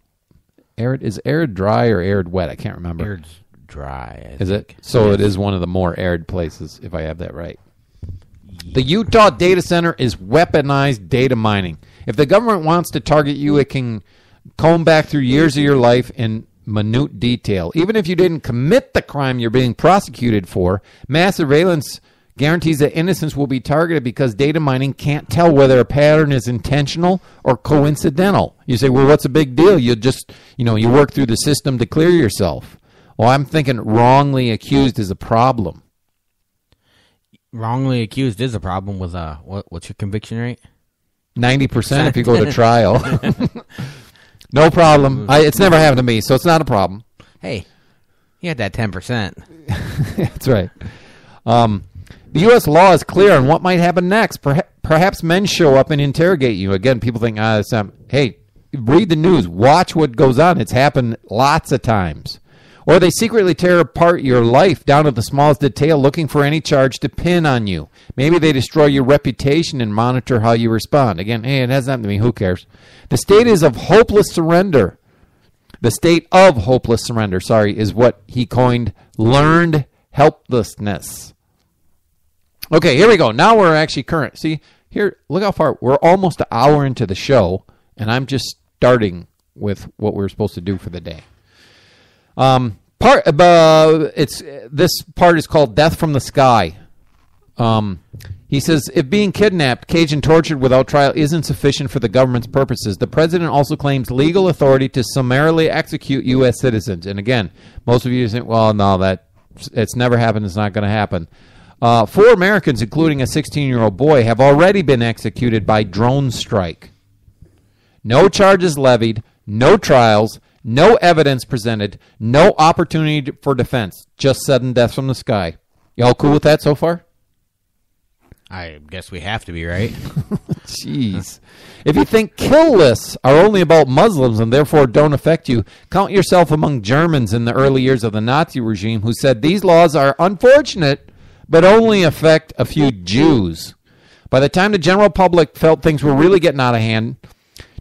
Is arid dry or arid wet? I can't remember. Arid's dry. Is it? So it is one of the more arid places, if I have that right. The Utah Data Center is weaponized data mining. If the government wants to target you, it can comb back through years of your life in minute detail. Even if you didn't commit the crime you're being prosecuted for, mass surveillance guarantees that innocence will be targeted because data mining can't tell whether a pattern is intentional or coincidental. You say, well, what's the big deal? You just, you work through the system to clear yourself. Well, I'm thinking wrongly accused is a problem. Wrongly accused is a problem with, what's your conviction rate? 90% if you go to trial. No problem. It's never happened to me, so it's not a problem. Hey, you had that 10%. That's right. The U.S. law is clear on what might happen next. Perhaps men show up and interrogate you. Again, people think, hey, read the news. Watch what goes on. It's happened lots of times. Or they secretly tear apart your life down to the smallest detail, looking for any charge to pin on you. Maybe they destroy your reputation and monitor how you respond. Again, hey, it hasn't happened to me. Who cares? The state of hopeless surrender. The state of hopeless surrender, is what he coined learned helplessness. Okay, here we go. Now we're actually current. See, here, look how far. We're almost an hour into the show, and I'm just starting with what we're supposed to do for the day. This part is called Death from the Sky. He says, if being kidnapped, caged, and tortured without trial isn't sufficient for the government's purposes, the president also claims legal authority to summarily execute U.S. citizens. And again, most of you think, well, no, it's never happened. It's not going to happen. 4 Americans, including a 16-year-old boy, have already been executed by drone strike. No charges levied, no trials, no evidence presented, no opportunity for defense. Just sudden deaths from the sky. Y'all cool with that so far? I guess we have to be, right? Jeez. If you think kill lists are only about Muslims and therefore don't affect you, count yourself among Germans in the early years of the Nazi regime who said these laws are unfortunate but only affect a few Jews. By the time the general public felt things were really getting out of hand,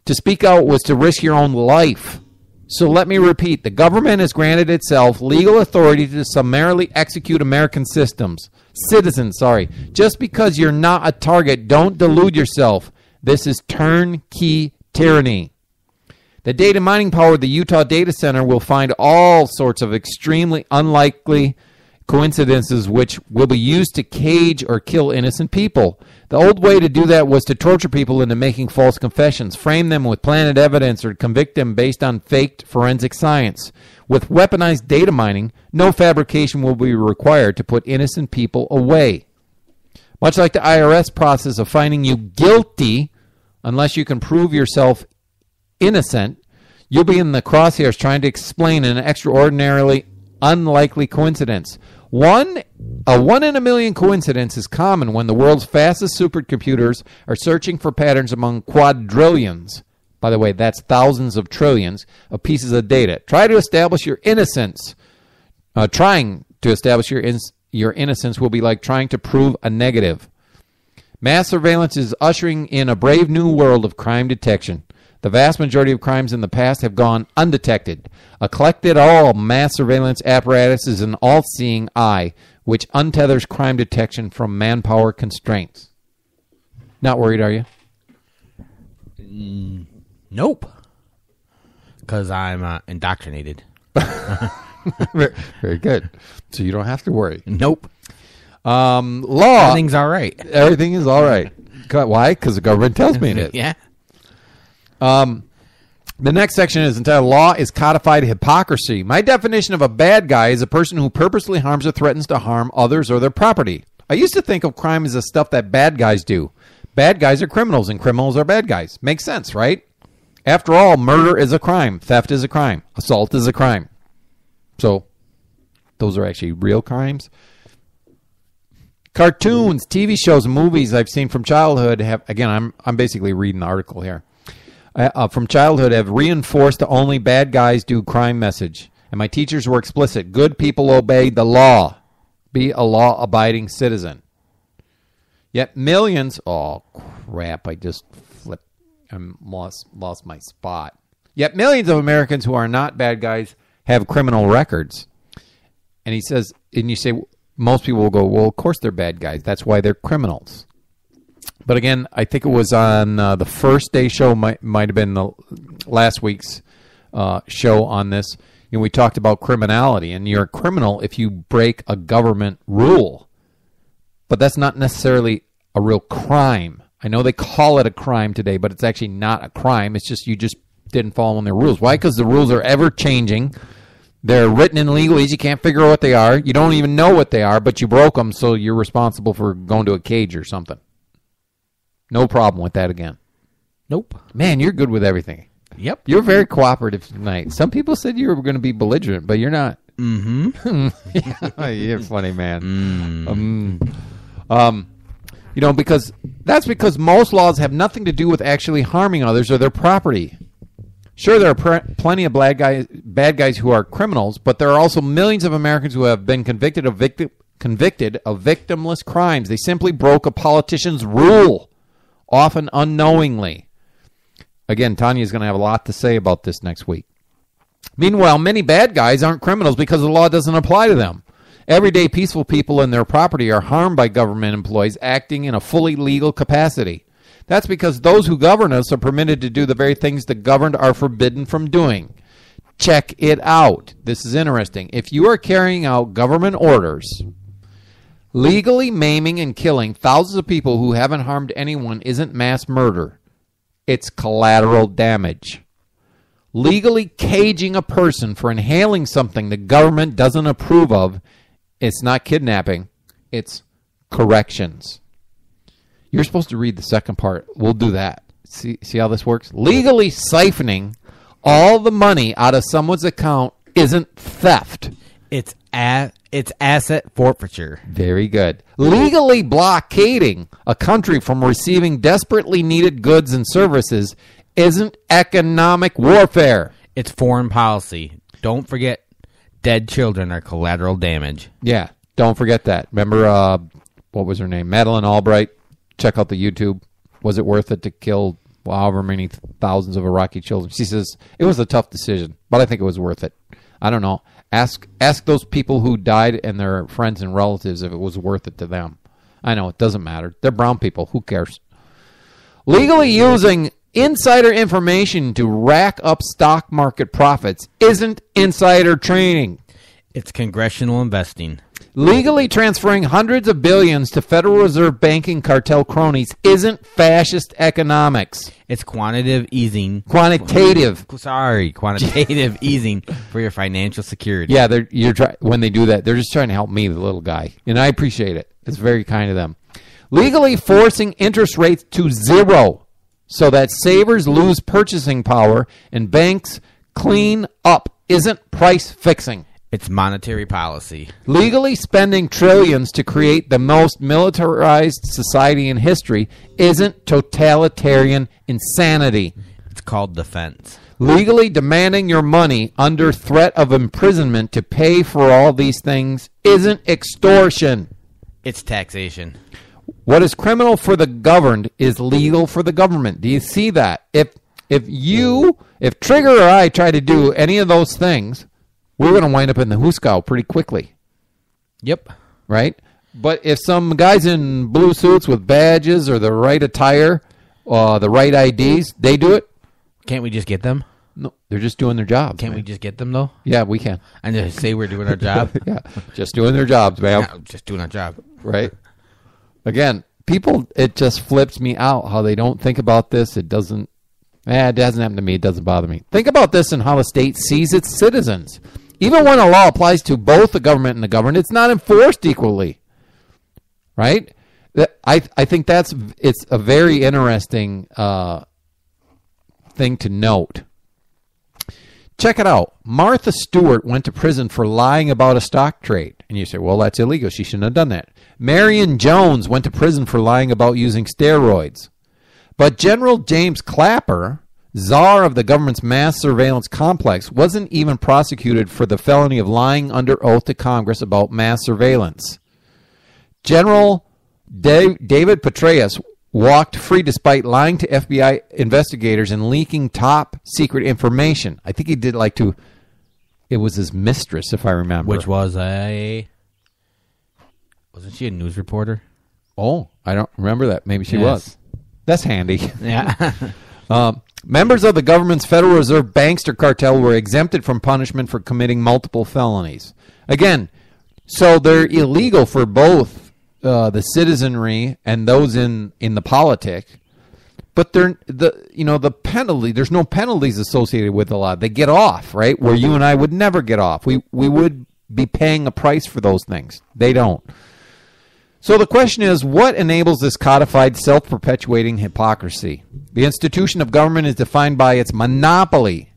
to speak out was to risk your own life. So let me repeat, the government has granted itself legal authority to summarily execute American citizens. Just because you're not a target, don't delude yourself. This is turnkey tyranny. The data mining power of the Utah Data Center will find all sorts of extremely unlikely coincidences which will be used to cage or kill innocent people. The old way to do that was to torture people into making false confessions, frame them with planted evidence, or convict them based on faked forensic science. With weaponized data mining, no fabrication will be required to put innocent people away. Much like the IRS process of finding you guilty, unless you can prove yourself innocent, you'll be in the crosshairs trying to explain an extraordinarily unlikely coincidence. A 1 in a million coincidence is common when the world's fastest supercomputers are searching for patterns among quadrillions. By the way, that's thousands of trillions of pieces of data. Trying to establish your innocence will be like trying to prove a negative. Mass surveillance is ushering in a brave new world of crime detection. The vast majority of crimes in the past have gone undetected. A collected all mass surveillance apparatus is an all-seeing eye, which untethers crime detection from manpower constraints. Not worried, are you? Nope. Because I'm indoctrinated. Very good. So you don't have to worry. Nope. Law. Everything's all right. Everything is all right. Why? Because the government tells me it is. Yeah. The next section is entitled Law is Codified Hypocrisy. My definition of a bad guy is a person who purposely harms or threatens to harm others or their property. I used to think of crime as the stuff that bad guys do. Bad guys are criminals and criminals are bad guys. Makes sense, right? After all, murder is a crime. Theft is a crime. Assault is a crime. So, those are actually real crimes. Cartoons, TV shows, and movies I've seen from childhood have, again, I'm basically reading the article here. From childhood have reinforced the only bad guys do crime message. And my teachers were explicit. Good people obey the law. Be a law-abiding citizen. Yet millions... Oh, crap. I just flipped. I lost my spot. Yet millions of Americans who are not bad guys have criminal records. And he says... And you say... Most people will go, well, of course they're bad guys. That's why they're criminals. But again, I think it was on the first day show, might have been the last week's show on this. You know, we talked about criminality, and you're a criminal if you break a government rule. But that's not necessarily a real crime. I know they call it a crime today, but it's actually not a crime. It's just you just didn't follow their rules. Why? Because the rules are ever changing. They're written in legalese. You can't figure out what they are. You don't even know what they are, but you broke them, so you're responsible for going to a cage or something. No problem with that again. Nope. Man, you're good with everything. Yep. You're very cooperative tonight. Some people said you were going to be belligerent, but you're not. Mm-hmm. You're funny, man. You know, because most laws have nothing to do with actually harming others or their property. Sure, there are plenty of bad guys who are criminals, but there are also millions of Americans who have been convicted of victimless crimes. They simply broke a politician's rule, often unknowingly. Again, Tanya's going to have a lot to say about this next week. Meanwhile, many bad guys aren't criminals because the law doesn't apply to them. Everyday peaceful people and their property are harmed by government employees acting in a fully legal capacity. That's because those who govern us are permitted to do the very things the governed are forbidden from doing. Check it out. This is interesting. If you are carrying out government orders, legally maiming and killing thousands of people who haven't harmed anyone isn't mass murder. It's collateral damage. Legally caging a person for inhaling something the government doesn't approve of, it's not kidnapping. It's corrections. You're supposed to read the second part. We'll do that. See how this works? Legally siphoning all the money out of someone's account isn't theft. It's asset forfeiture. Very good. Legally blockading a country from receiving desperately needed goods and services isn't economic warfare. It's foreign policy. Don't forget, dead children are collateral damage. Yeah, don't forget that. Remember, what was her name? Madeleine Albright. Check out the YouTube. Was it worth it to kill however many thousands of Iraqi children? She says, it was a tough decision, but I think it was worth it. I don't know. Ask those people who died and their friends and relatives if it was worth it to them. I know, it doesn't matter. They're brown people. Who cares? Legally using insider information to rack up stock market profits isn't insider trading. It's congressional investing. Legally transferring hundreds of billions to Federal Reserve banking cartel cronies isn't fascist economics. It's quantitative easing. Quantitative easing for your financial security. Yeah, when they do that, they're just trying to help me, the little guy. And I appreciate it. It's very kind of them. Legally forcing interest rates to zero so that savers lose purchasing power and banks clean up isn't price fixing. It's monetary policy. Legally spending trillions to create the most militarized society in history isn't totalitarian insanity. It's called defense. Legally demanding your money under threat of imprisonment to pay for all these things isn't extortion. It's taxation. What is criminal for the governed is legal for the government. Do you see that? If Trigger or I try to do any of those things, we're going to wind up in the hooskow pretty quickly. Yep. Right? But if some guys in blue suits with badges or the right attire, the right IDs, they do it. Can't we just get them? No, they're just doing their jobs. Can't we just get them, though? Yeah, we can. And just say we're doing our job? Yeah, just doing their jobs, man. Yeah, just doing our job. Right? Again, people, it just flips me out how they don't think about this. It hasn't happened to me. It doesn't bother me. Think about this and how the state sees its citizens. Even when a law applies to both the government and the governed, it's not enforced equally. Right? I think it's a very interesting thing to note. Check it out. Martha Stewart went to prison for lying about a stock trade. And you say, well, that's illegal. She shouldn't have done that. Marion Jones went to prison for lying about using steroids. But General James Clapper, czar of the government's mass surveillance complex, wasn't even prosecuted for the felony of lying under oath to Congress about mass surveillance. General David Petraeus walked free despite lying to FBI investigators and leaking top secret information. I think he did it was his mistress, if I remember. Which was wasn't she a news reporter? Oh, I don't remember that. Maybe she was. That's handy. Yeah. Members of the government's Federal Reserve bankster cartel were exempted from punishment for committing multiple felonies. Again, so they're illegal for both the citizenry and those in the politic, but the penalty. There's no penalties associated with a lot. They get off, right? Where you and I would never get off. We would be paying a price for those things. They don't. So the question is, what enables this codified, self-perpetuating hypocrisy? The institution of government is defined by its monopoly.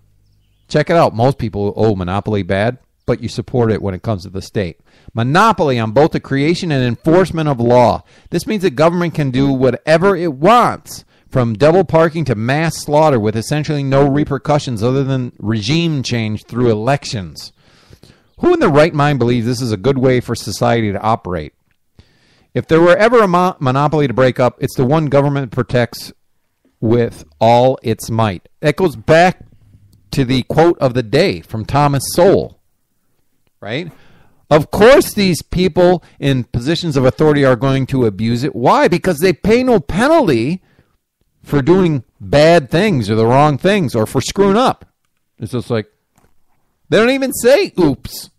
Check it out. Most people, monopoly bad, but you support it when it comes to the state. Monopoly on both the creation and enforcement of law. This means that government can do whatever it wants, from double parking to mass slaughter with essentially no repercussions other than regime change through elections. Who in their right mind believes this is a good way for society to operate? If there were ever a monopoly to break up, it's the one government protects with all its might. That goes back to the quote of the day from Thomas Sowell, right? Of course these people in positions of authority are going to abuse it. Why? Because they pay no penalty for doing bad things or the wrong things or for screwing up. It's just like, they don't even say oops.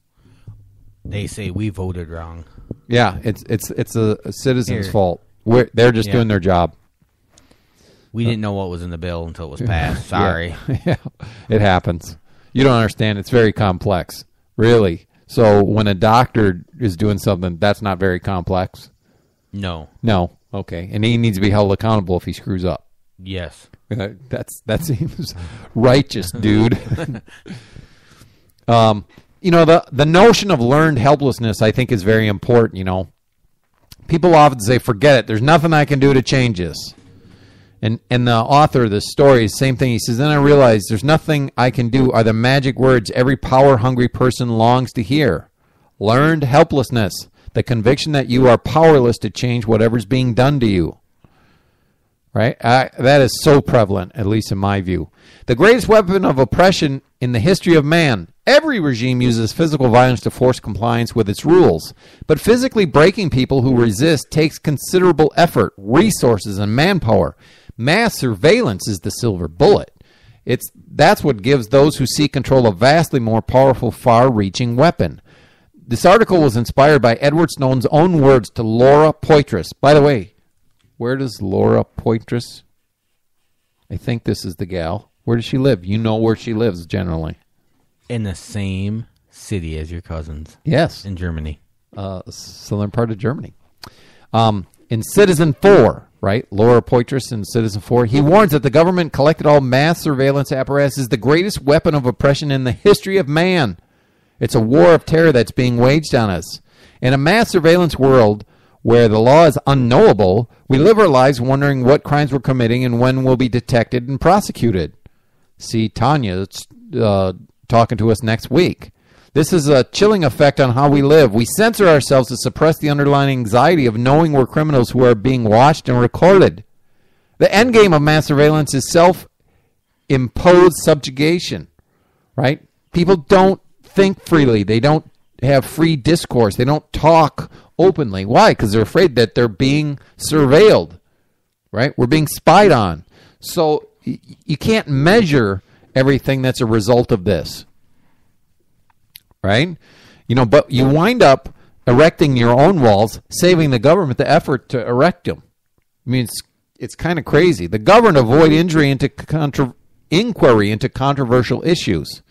They say we voted wrong. Yeah, it's a citizen's fault. They're just doing their job. We didn't know what was in the bill until it was passed. Sorry. Yeah, it happens. You don't understand. It's very complex, really. So when a doctor is doing something, that's not very complex. No. No. Okay. And he needs to be held accountable if he screws up. Yes. That seems righteous, dude. The notion of learned helplessness, I think, is very important. People often say, forget it. There's nothing I can do to change this. And the author of this story is the same thing. He says, then I realized there's nothing I can do are the magic words every power-hungry person longs to hear. Learned helplessness, the conviction that you are powerless to change whatever's being done to you. Right? That is so prevalent, at least in my view. The greatest weapon of oppression in the history of man. Every regime uses physical violence to force compliance with its rules. But physically breaking people who resist takes considerable effort, resources, and manpower. Mass surveillance is the silver bullet. That's what gives those who seek control a vastly more powerful, far-reaching weapon. This article was inspired by Edward Snowden's own words to Laura Poitras. By the way, where does Laura Poitras? I think this is the gal. Where does she live? You know where she lives generally. In the same city as your cousins. Yes. In Germany. Southern part of Germany. In Citizen 4, right? Laura Poitras in Citizen 4, he warns that the government collected all mass surveillance apparatus is the greatest weapon of oppression in the history of man. It's a war of terror that's being waged on us. In a mass surveillance world where the law is unknowable, we live our lives wondering what crimes we're committing and when we'll be detected and prosecuted. See, Tanya's talking to us next week. This is a chilling effect on how we live. We censor ourselves to suppress the underlying anxiety of knowing we're criminals who are being watched and recorded. The end game of mass surveillance is self-imposed subjugation, right? People don't think freely. They don't have free discourse. They don't talk openly. Why? Because they're afraid that they're being surveilled, right? We're being spied on. So you can't measure everything that's a result of this, right? But you wind up erecting your own walls, saving the government the effort to erect them. I mean, it's kind of crazy. The government avoid inquiry into controversial issues.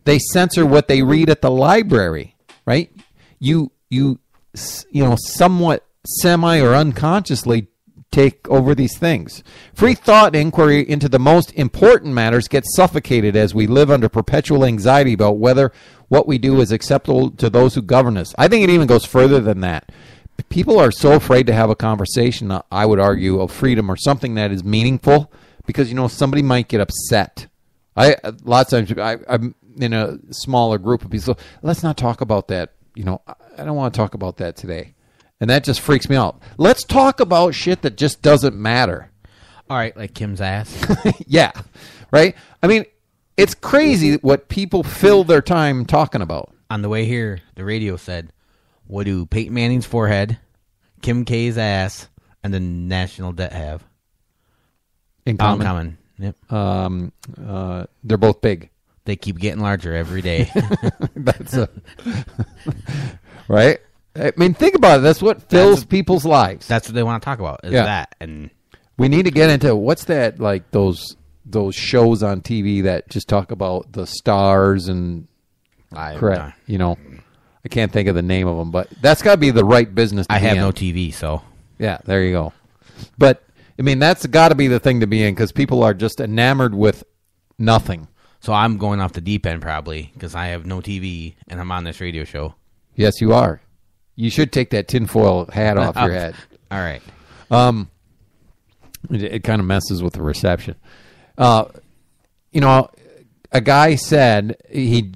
They censor what they read at the library, right? You somewhat semi or unconsciously take over these things. Free thought inquiry into the most important matters gets suffocated as we live under perpetual anxiety about whether what we do is acceptable to those who govern us. I think it even goes further than that. People are so afraid to have a conversation, I would argue, of freedom or something that is meaningful because, somebody might get upset. Lots of times I'm in a smaller group of people. So let's not talk about that. I don't want to talk about that today. And that just freaks me out. Let's talk about shit that just doesn't matter. All right, like Kim's ass. Yeah, right? I mean, it's crazy what people fill their time talking about. On the way here, the radio said, what do Peyton Manning's forehead, Kim K's ass, and the national debt have? In common. Yep. They're both big. They keep getting larger every day. That's right? I mean, think about it. That's what fills people's lives. That's what they want to talk about, is that. And we need to get into, what's that, like those shows on TV that just talk about the stars and, I can't think of the name of them, but that's got to be the right business to be in. I have no TV, so. Yeah, there you go. But, I mean, that's got to be the thing to be in because people are just enamored with nothing. So I'm going off the deep end probably because I have no TV and I'm on this radio show. Yes, you are. You should take that tinfoil hat off your head. All right. It kind of messes with the reception. A guy said he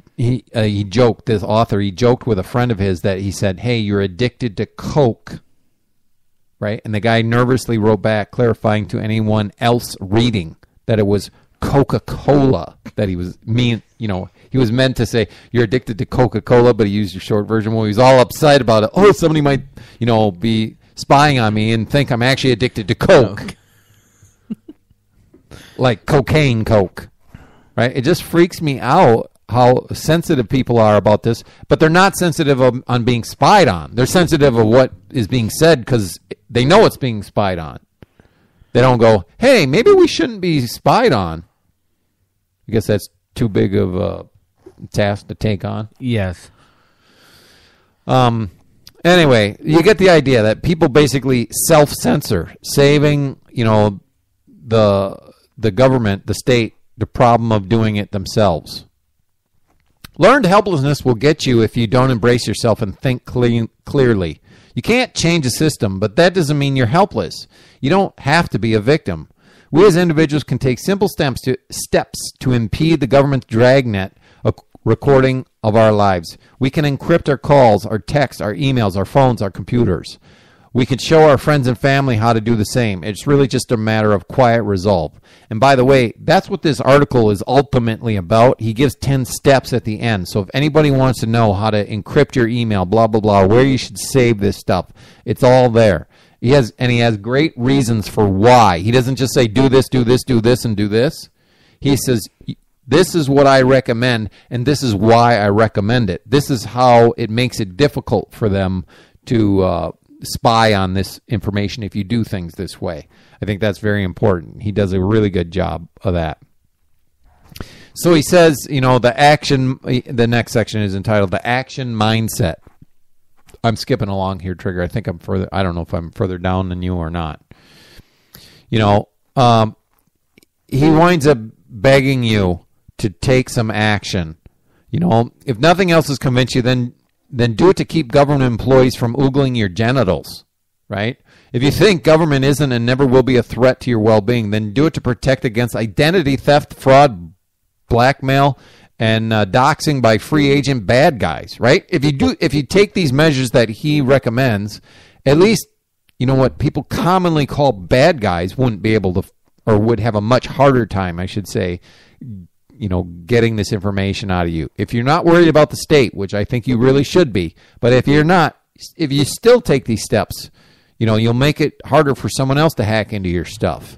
joked. This author, he joked with a friend of his that he said, "Hey, you're addicted to Coke," right? And the guy nervously wrote back, clarifying to anyone else reading that it was Coca-Cola that he was he was meant to say you're addicted to Coca-Cola, but he used your short version. Well, he was all upset about it. Oh, somebody might, be spying on me and think I'm actually addicted to Coke. Like cocaine Coke, right? It just freaks me out how sensitive people are about this, but they're not sensitive on being spied on. They're sensitive of what is being said because they know it's being spied on. They don't go, hey, maybe we shouldn't be spied on. I guess that's too big of a task to take on. Yes. Anyway, you get the idea that people basically self-censor, saving, the government, the state, the problem of doing it themselves. Learned helplessness will get you if you don't embrace yourself and think clearly. You can't change a system, but that doesn't mean you're helpless. You don't have to be a victim. We as individuals can take simple steps to impede the government's dragnet recording of our lives. We can encrypt our calls, our texts, our emails, our phones, our computers. We can show our friends and family how to do the same. It's really just a matter of quiet resolve. And by the way, that's what this article is ultimately about. He gives 10 steps at the end. So if anybody wants to know how to encrypt your email, blah, blah, blah, where you should save this stuff, it's all there. He has great reasons for why. He doesn't just say, do this, do this, do this, and do this. He says, this is what I recommend, and this is why I recommend it. This is how it makes it difficult for them to spy on this information if you do things this way. I think that's very important. He does a really good job of that. So he says, the next section is entitled The Action Mindset. I'm skipping along here, Trigger. I think I'm further. I don't know if I'm further down than you or not. He winds up begging you to take some action. If nothing else has convinced you, then do it to keep government employees from oogling your genitals, right? If you think government isn't and never will be a threat to your well-being, then do it to protect against identity theft, fraud, blackmail, and doxing by free agent bad guys, right? If you take these measures that he recommends, at least, what people commonly call bad guys wouldn't be able to, or would have a much harder time, I should say, getting this information out of you. If you're not worried about the state, which I think you really should be, but if you're not, if you still take these steps, you'll make it harder for someone else to hack into your stuff.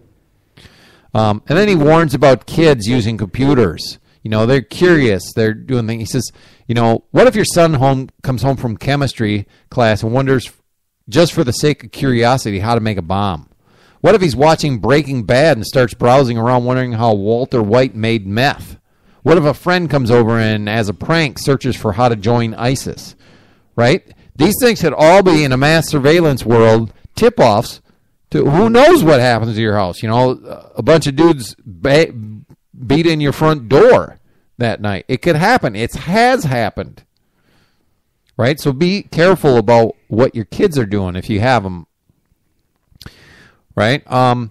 And then he warns about kids using computers. They're curious. They're doing things. He says, what if your son comes home from chemistry class and wonders, just for the sake of curiosity, how to make a bomb? What if he's watching Breaking Bad and starts browsing around wondering how Walter White made meth? What if a friend comes over and, as a prank, searches for how to join ISIS? Right? These things could all be, in a mass surveillance world, tip-offs to who knows what happens to your house. A bunch of dudes beat in your front door that night. It could happen. It has happened. Right? So be careful about what your kids are doing if you have them. Right? No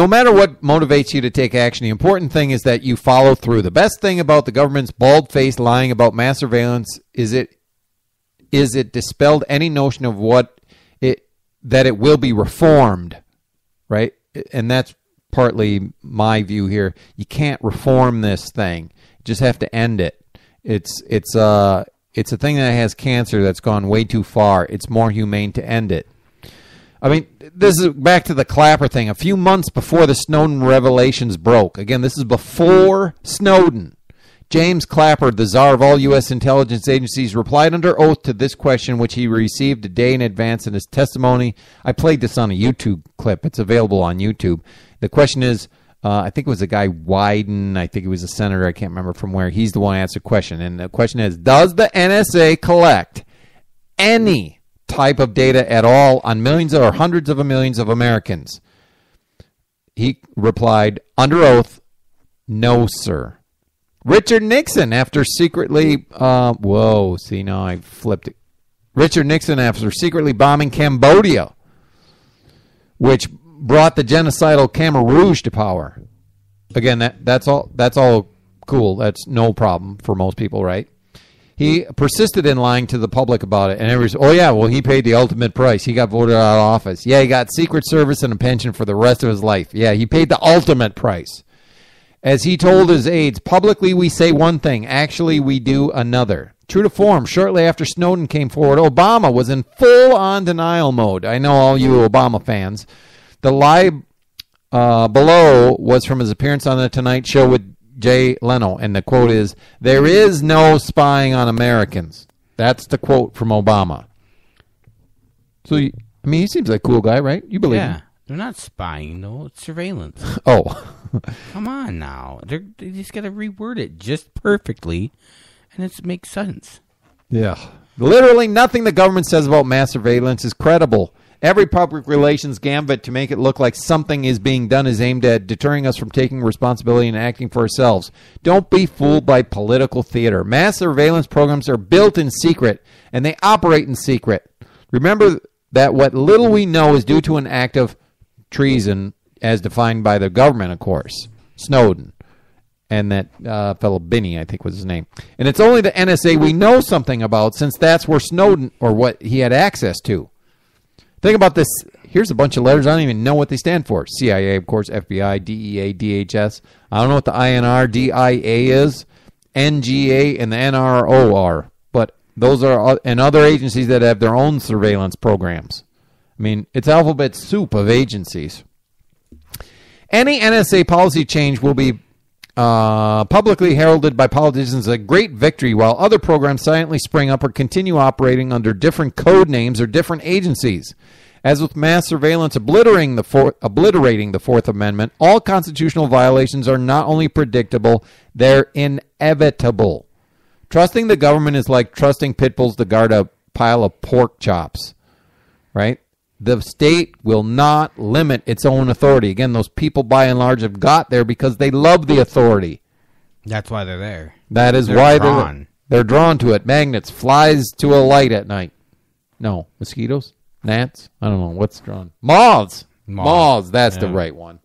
matter what motivates you to take action, the important thing is that you follow through. The best thing about the government's bald-faced lying about mass surveillance is it dispelled any notion of that it will be reformed, right? And that's partly my view here. You can't reform this thing. You just have to end it. It's a thing that has cancer that's gone way too far. It's more humane to end it. I mean, this is back to the Clapper thing. A few months before the Snowden revelations broke. Again, this is before Snowden. James Clapper, the czar of all U.S. intelligence agencies, replied under oath to this question, which he received a day in advance in his testimony. I played this on a YouTube clip. It's available on YouTube. The question is, I think it was a guy, Wyden. I think he was a senator. I can't remember from where. He's the one who asked the question. And the question is, does the NSA collect any type of data at all on millions or hundreds of millions of Americans? He replied under oath, no, sir. Richard Nixon, after secretly, now I flipped it. Richard Nixon, after secretly bombing Cambodia, which brought the genocidal Khmer Rouge to power. Again, that's all cool. That's no problem for most people, right? He persisted in lying to the public about it. And everybody's, he paid the ultimate price. He got voted out of office. Yeah, he got Secret Service and a pension for the rest of his life. Yeah, he paid the ultimate price. As he told his aides, publicly we say one thing, actually we do another. True to form, shortly after Snowden came forward, Obama was in full-on denial mode. I know all you Obama fans. The lie below was from his appearance on The Tonight Show with Jay Leno, and the quote is, "There is no spying on Americans." That's the quote from Obama. So, he seems like a cool guy, right? You believe him? They're not spying, though. It's surveillance. Oh. Come on now. They just got to reword it just perfectly, and it makes sense. Yeah. Literally nothing the government says about mass surveillance is credible. Every public relations gambit to make it look like something is being done is aimed at deterring us from taking responsibility and acting for ourselves. Don't be fooled by political theater. Mass surveillance programs are built in secret, and they operate in secret. Remember that what little we know is due to an act of treason, as defined by the government, of course. Snowden. And that fellow Binney, I think was his name. And it's only the NSA we know something about, since that's where Snowden, or what he had access to. Think about this. Here's a bunch of letters. I don't even know what they stand for. CIA, of course, FBI, DEA, DHS. I don't know what the INR, DIA is, NGA, and the NRO are. But those are, and other agencies that have their own surveillance programs. I mean, it's alphabet soup of agencies. Any NSA policy change will be publicly heralded by politicians as a great victory, while other programs silently spring up or continue operating under different code names or different agencies. As with mass surveillance obliterating the Fourth Amendment, all constitutional violations are not only predictable, they're inevitable. Trusting the government is like trusting pit bulls to guard a pile of pork chops, right? The state will not limit its own authority. Again, those people by and large have got there because they love the authority. That's why they're there. That is why they're drawn to it. Magnets, flies to a light at night. No, mosquitoes, gnats. I don't know what's drawn. Moths. That's the right one.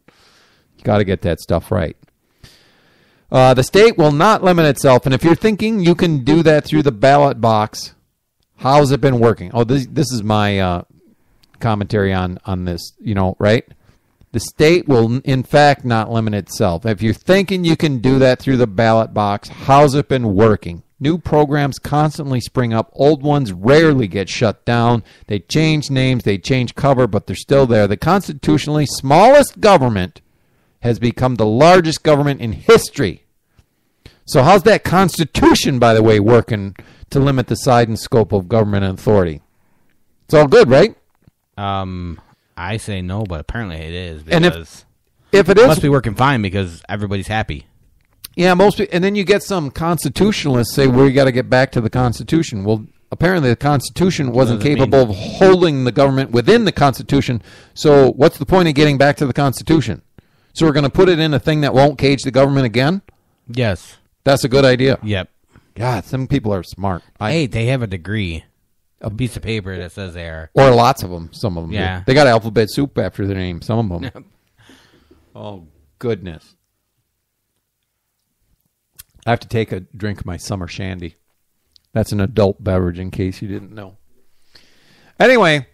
You got to get that stuff right. The state will not limit itself, and if you're thinking you can do that through the ballot box, how's it been working? Oh, this is my commentary on this, right? The state will, in fact, not limit itself. If you're thinking you can do that through the ballot box, how's it been working? New programs constantly spring up. Old ones rarely get shut down. They change names, they change cover, but they're still there. The constitutionally smallest government has become the largest government in history. So how's that Constitution, by the way, working to limit the size and scope of government and authority? It's all good, right? I say no, but apparently it is. And if it it is, must be working fine because everybody's happy. Yeah, and then you get some constitutionalists say, well, you got to get back to the Constitution. Well, apparently the Constitution wasn't capable of holding the government within the Constitution. So what's the point of getting back to the Constitution? So we're going to put it in a thing that won't cage the government again? Yes. That's a good idea. Yep. God, some people are smart. Hey, they have a degree. A piece of paper that says they are. Or lots of them. Some of them Yeah. do. They got alphabet soup after their name. Some of them. Yep. Oh, goodness. I have to take a drink of my summer shandy. That's an adult beverage, in case you didn't know. Anyway,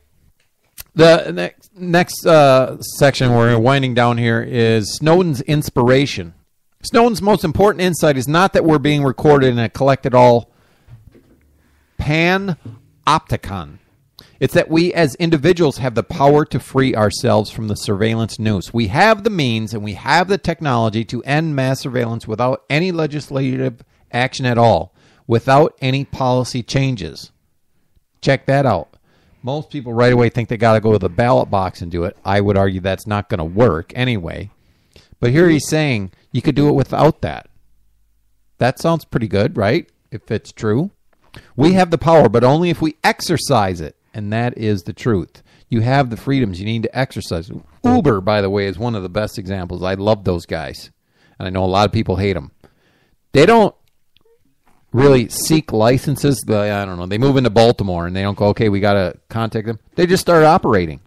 the next section we're winding down here is Snowden's inspiration. Snowden's most important insight is not that we're being recorded in a collected all panopticon. It's that we as individuals have the power to free ourselves from the surveillance noose. We have the means and we have the technology to end mass surveillance without any legislative action at all, without any policy changes. Check that out. Most people right away think they got to go to the ballot box and do it. I would argue that's not going to work anyway. But here he's saying you could do it without that. That sounds pretty good, right? If it's true. We have the power, but only if we exercise it. And that is the truth. You have the freedoms. You need to exercise. Uber, by the way, is one of the best examples. I love those guys. And I know a lot of people hate them. They don't really seek licenses. I don't know. They move into Baltimore and they don't go, okay, we got to contact them. They just start operating.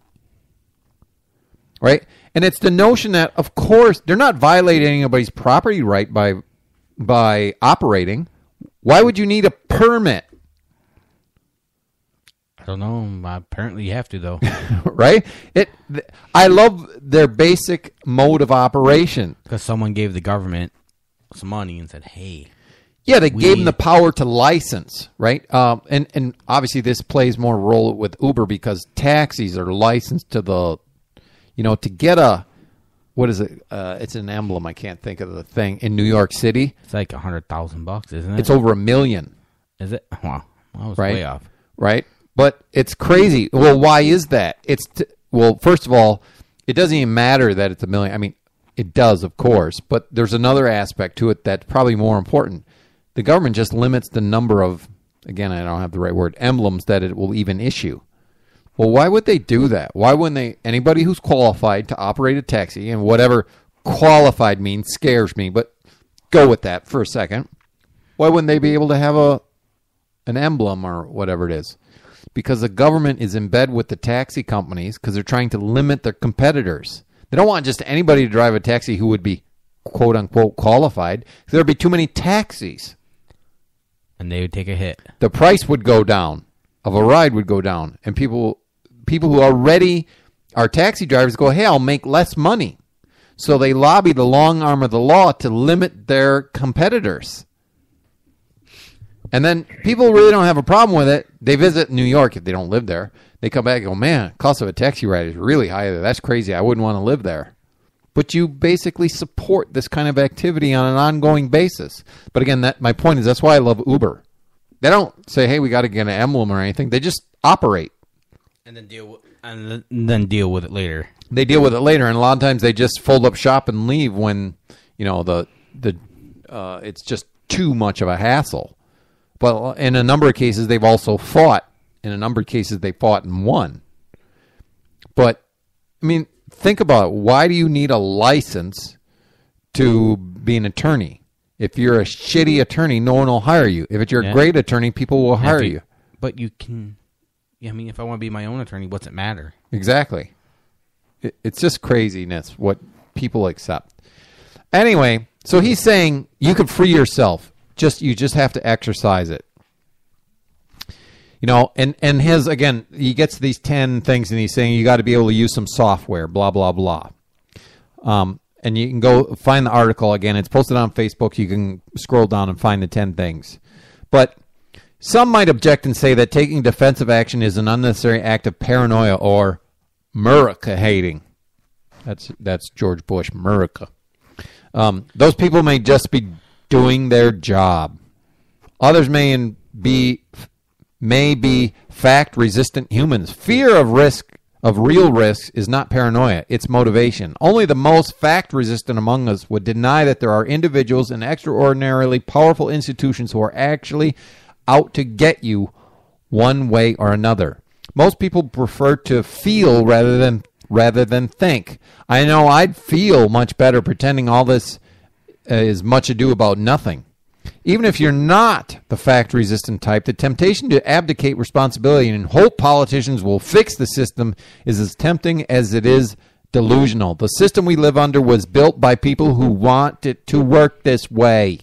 Right? And it's the notion that, of course, they're not violating anybody's property right by operating. Why would you need a permit? I don't know. Apparently you have to, though. Right? I love their basic mode of operation. Because someone gave the government some money and said, hey. Yeah, they gave them the power to license, right? And obviously this plays more role with Uber because taxis are licensed to the, to get a, what is it? It's an emblem. I can't think of the thing. In New York City. It's like $100,000, isn't it? It's over $1 million. Is it? Wow. I was right? way off. Right? But it's crazy. Well, why is that? Well, first of all, it doesn't even matter that it's $1 million. I mean, it does, of course, but there's another aspect to it that's probably more important. The government just limits the number of again, I don't have the right word, emblems that it will even issue. Well, why would they do that? Why wouldn't they? Anybody who's qualified to operate a taxi, and whatever qualified means scares me, but go with that for a second. Why wouldn't they be able to have an emblem or whatever it is? Because the government is in bed with the taxi companies because they're trying to limit their competitors. They don't want just anybody to drive a taxi who would be quote-unquote qualified. There would be too many taxis. And they would take a hit. The price would go down of a ride would go down. And people who already are taxi drivers go, hey, I'll make less money. So they lobby the long arm of the law to limit their competitors. And then people really don't have a problem with it. They visit New York if they don't live there. They come back and go, man, cost of a taxi ride is really high there. That's crazy. I wouldn't want to live there. But you basically support this kind of activity on an ongoing basis. But again, my point is that's why I love Uber. They don't say, hey, we got to get an emblem or anything. They just operate. And then deal with it later. They deal with it later, and a lot of times they just fold up shop and leave when, it's just too much of a hassle. But in a number of cases, they've also fought. In a number of cases, they fought and won. But, I mean, think about it. Why do you need a license to be an attorney? If you're a shitty attorney, no one will hire you. If you're a great attorney, people will hire you. But you can... I mean, if I want to be my own attorney, what's it matter? Exactly. It's just craziness what people accept. Anyway, so he's saying you can free yourself. You just have to exercise it. And his, again, he gets these 10 things and he's saying you got to be able to use some software, blah, blah, blah. And you can go find the article. Again, it's posted on Facebook. You can scroll down and find the 10 things. But some might object and say that taking defensive action is an unnecessary act of paranoia or America hating. That's George Bush, America. Those people may just be doing their job. Others may be fact-resistant humans. Fear of real risks is not paranoia. It's motivation. Only the most fact-resistant among us would deny that there are individuals in extraordinarily powerful institutions who are actually out to get you one way or another. Most people prefer to feel rather than think. I know I'd feel much better pretending all this is much ado about nothing. Even if you're not the fact-resistant type, the temptation to abdicate responsibility and hope politicians will fix the system is as tempting as it is delusional. The system we live under was built by people who want it to work this way.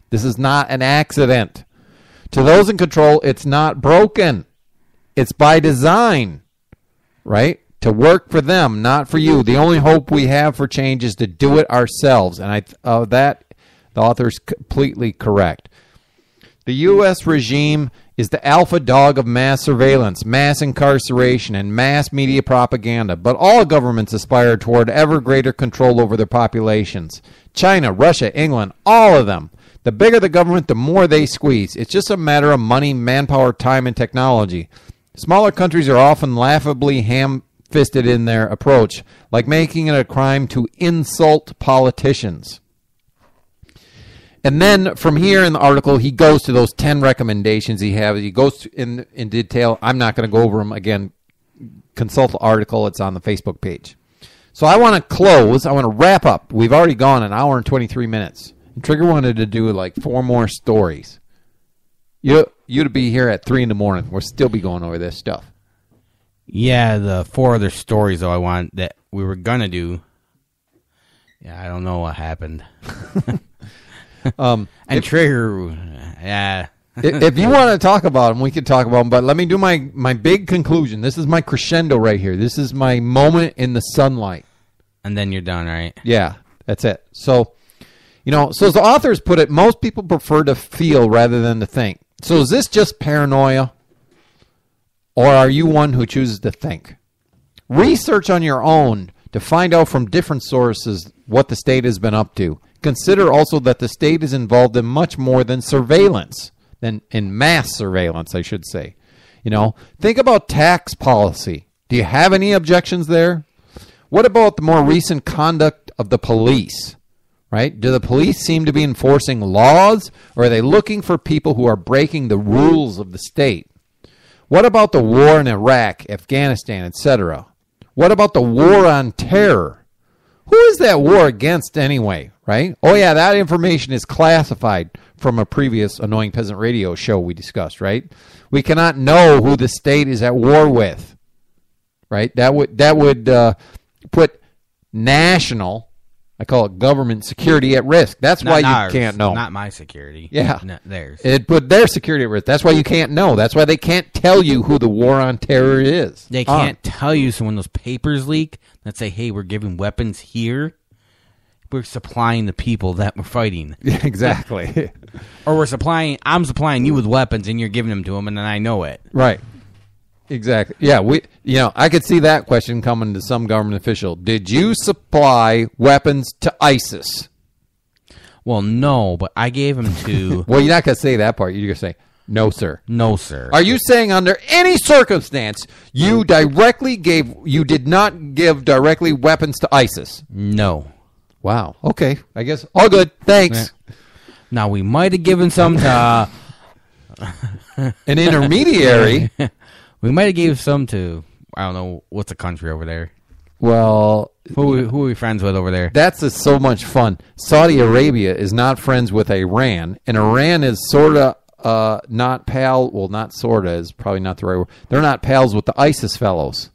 This is not an accident. To those in control, it's not broken. It's by design, right? To work for them, not for you. The only hope we have for change is to do it ourselves. And the author is completely correct. The U.S. regime is the alpha dog of mass surveillance, mass incarceration, and mass media propaganda. But all governments aspire toward ever greater control over their populations. China, Russia, England, all of them. The bigger the government, the more they squeeze. It's just a matter of money, manpower, time, and technology. Smaller countries are often laughably ham-fisted in their approach, like making it a crime to insult politicians. And then from here in the article, he goes to those 10 recommendations he has. He goes in detail. I'm not going to go over them. Again, consult the article. It's on the Facebook page. So I want to close. I want to wrap up. We've already gone an hour and 23 minutes. And Trigger wanted to do like 4 more stories. You'd be here at 3 in the morning. We'll still be going over this stuff. Yeah, the 4 other stories, though, that we were going to do. Yeah, I don't know what happened. Trigger, yeah. If you want to talk about them, we can talk about them. But let me do my big conclusion. This is my crescendo right here. This is my moment in the sunlight. And then you're done, right? Yeah, that's it. So, so as the authors put it, most people prefer to feel rather than to think. So is this just paranoia? Or are you one who chooses to think? Research on your own to find out from different sources what the state has been up to. Consider also that the state is involved in much more than surveillance, than in mass surveillance, I should say. Think about tax policy. Do you have any objections there? What about the more recent conduct of the police? right? Do the police seem to be enforcing laws, or are they looking for people who are breaking the rules of the state? What about the war in Iraq, Afghanistan, etc.? What about the war on terror? Who is that war against anyway, right? Oh, yeah, that information is classified from a previous Annoying Peasant Radio show we discussed, right? We cannot know who the state is at war with, right? That would put national, I call it government security, at risk. That's why you can't know. Not my security. Yeah. Theirs. It put their security at risk. That's why you can't know. That's why they can't tell you who the war on terror is. They can't tell you, so when those papers leak that say, hey, we're giving weapons here, we're supplying the people that we're fighting. Yeah, exactly. Or I'm supplying you with weapons and you're giving them to them, and then I know it. Right. Exactly. Yeah, I could see that question coming to some government official. Did you supply weapons to ISIS? Well, no, but I gave them to... Well, you're not going to say that part. You're going to say, no, sir. No, sir. Are you saying under any circumstance you did not give directly weapons to ISIS? No. Wow. Okay. I guess all good. Thanks. Yeah. Now, we might have given some to... an intermediary. We might have gave some to, I don't know, what's the country over there? Well... Who are we friends with over there? That's so much fun. Saudi Arabia is not friends with Iran, and Iran is sort of not pal. Well, not sort of is probably not the right word. They're not pals with the ISIS fellows.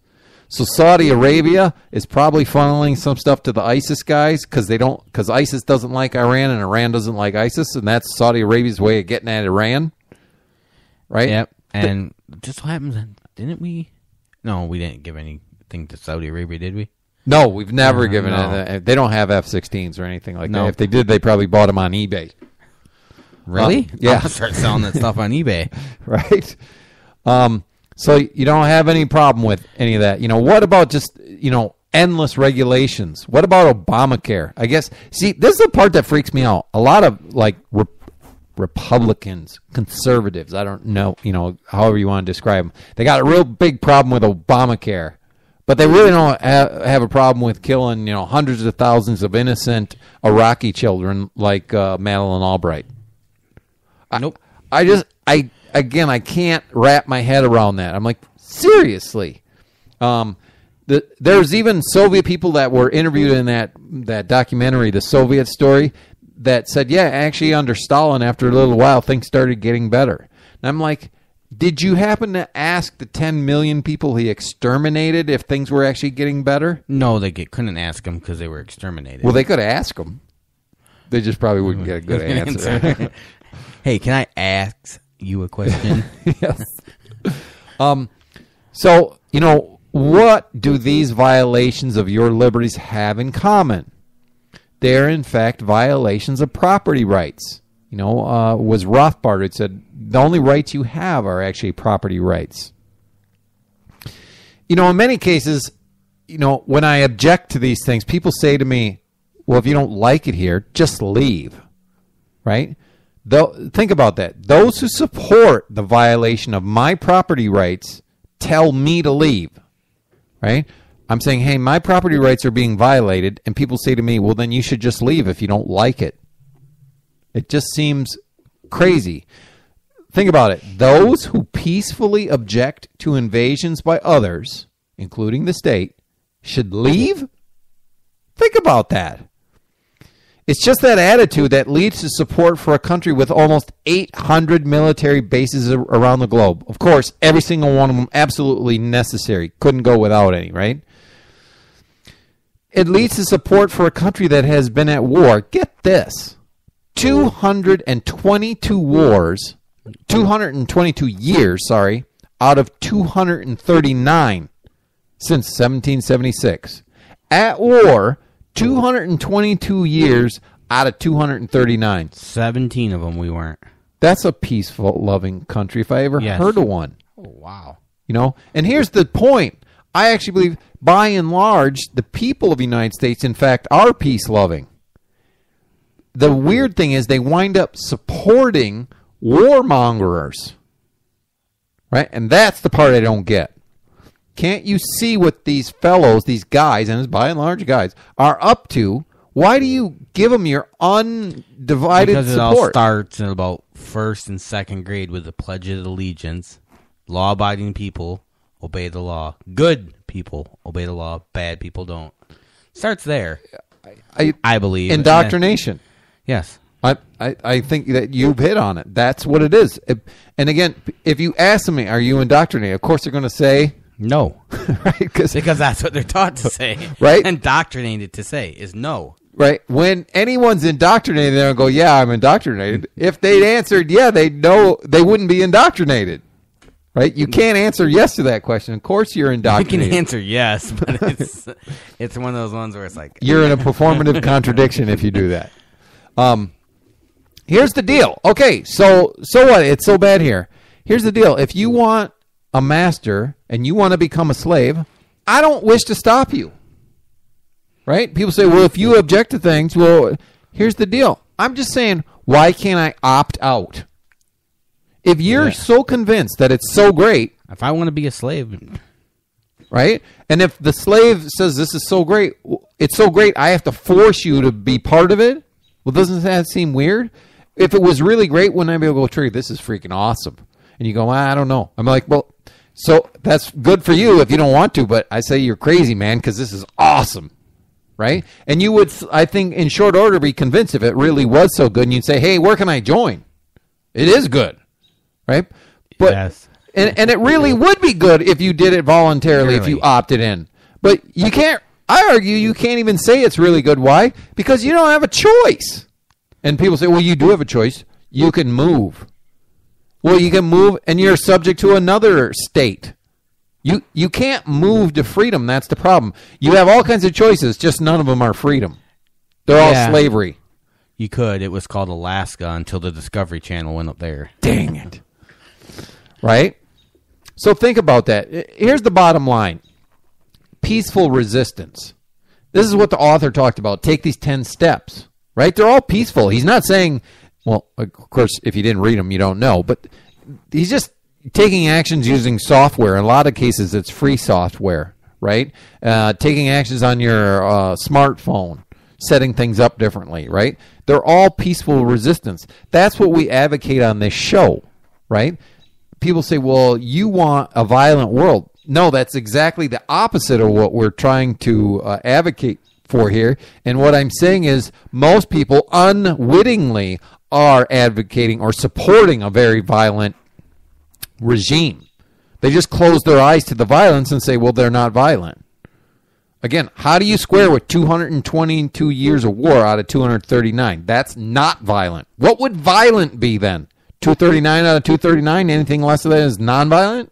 So Saudi Arabia is probably funneling some stuff to the ISIS guys because ISIS doesn't like Iran and Iran doesn't like ISIS, and that's Saudi Arabia's way of getting at Iran. Right? Yep. And just what happens, didn't we? No, we didn't give anything to Saudi Arabia, did we? No, we've never given it. They don't have F-16s or anything like that. If they did, they probably bought them on eBay. Really? Yeah. I'm going to start selling that stuff on eBay. Right? So you don't have any problem with any of that. What about just, endless regulations? What about Obamacare? I guess, see, this is the part that freaks me out. A lot of, Republicans, conservatives, I don't know, however you want to describe them, they got a real big problem with Obamacare. But they really don't have a problem with killing, hundreds of thousands of innocent Iraqi children like Madeleine Albright. Nope. I can't wrap my head around that. I'm like, seriously? There's even Soviet people that were interviewed in that documentary, The Soviet Story, that said, yeah, actually under Stalin, after a little while, things started getting better. And I'm like, did you happen to ask the 10 million people he exterminated if things were actually getting better? No, they couldn't ask them because they were exterminated. Well, they could ask them. They just probably wouldn't get a good answer. Hey, can I ask you a question? Yes. So, what do these violations of your liberties have in common? They're, in fact, violations of property rights. Was Rothbard who said the only rights you have are actually property rights. In many cases, when I object to these things, people say to me, well, if you don't like it here, just leave. Right? Think about that. Those who support the violation of my property rights tell me to leave. Right? I'm saying, hey, my property rights are being violated, and people say to me, well, then you should just leave if you don't like it. It just seems crazy. Think about it. Those who peacefully object to invasions by others, including the state, should leave? Think about that. It's just that attitude that leads to support for a country with almost 800 military bases around the globe. Of course, every single one of them absolutely necessary. Couldn't go without any, right? It leads to support for a country that has been at war. Get this. 222 years, out of 239 since 1776. At war, 222 years out of 239. 17 of them we weren't. That's a peaceful, loving country if I ever heard of one. Oh, wow. And here's the point. I actually believe, by and large, the people of the United States, in fact, are peace-loving. The weird thing is they wind up supporting warmongers, right? And that's the part I don't get. Can't you see what these fellows, these guys, and it's by and large guys, are up to Why do you give them your undivided Because it support? all starts in about first and second grade with the Pledge of Allegiance. Law-abiding people obey the law. Good people obey the law. Bad people don't. Starts there. I believe. Indoctrination. Yes. I think that you've hit on it. That's what it is. And again, if you ask me, are you indoctrinated? Of course they're going to say no. Right? Because that's what they're taught to say. Right? Indoctrinated to say is no. Right. When anyone's indoctrinated, they'll go, yeah, I'm indoctrinated. If they'd answered, yeah, they know they wouldn't be indoctrinated. Right? You can't answer yes to that question. Of course you're indoctrinated. You can answer yes, but it's one of those ones where it's like... You're in a performative contradiction if you do that. Here's the deal. Okay, so what? It's so bad here. Here's the deal. If you want a master and you want to become a slave, I don't wish to stop you. Right? People say, well, if you object to things, well, here's the deal. I'm just saying, why can't I opt out? If you're so convinced that it's so great... If I want to be a slave... Right? And if the slave says this is so great, it's so great, I have to force you to be part of it? Well, doesn't that seem weird? If it was really great, wouldn't I be able to go, Trigger, this is freaking awesome? And you go, well, I don't know. I'm like, well, so that's good for you if you don't want to, but I say you're crazy, man, because this is awesome. Right? And you would, I think, in short order, be convinced if it really was so good, and you'd say, hey, where can I join? It is good. Right? But, yes. And it really would be good if you did it voluntarily, if you opted in. But you can't, I argue you can't even say it's really good. Why? Because you don't have a choice. And people say, well, you do have a choice. You can move. Well, you can move, and you're subject to another state. You can't move to freedom. That's the problem. You have all kinds of choices, just none of them are freedom. They're all slavery. You could. It was called Alaska until the Discovery Channel went up there. Dang it. Right? So think about that. Here's the bottom line. Peaceful resistance. This is what the author talked about. Take these 10 steps. Right? They're all peaceful. He's not saying, well, of course, if you didn't read them, you don't know. But he's just taking actions using software. In a lot of cases, it's free software. Right? Taking actions on your smartphone. Setting things up differently. Right? They're all peaceful resistance. That's what we advocate on this show. Right? People say, well, you want a violent world. No, that's exactly the opposite of what we're trying to advocate for here. And what I'm saying is most people unwittingly are advocating or supporting a very violent regime. They just close their eyes to the violence and say, well, they're not violent. Again, how do you square with 222 years of war out of 239? That's not violent. What would violent be then? 239 out of 239. Anything less of that is nonviolent.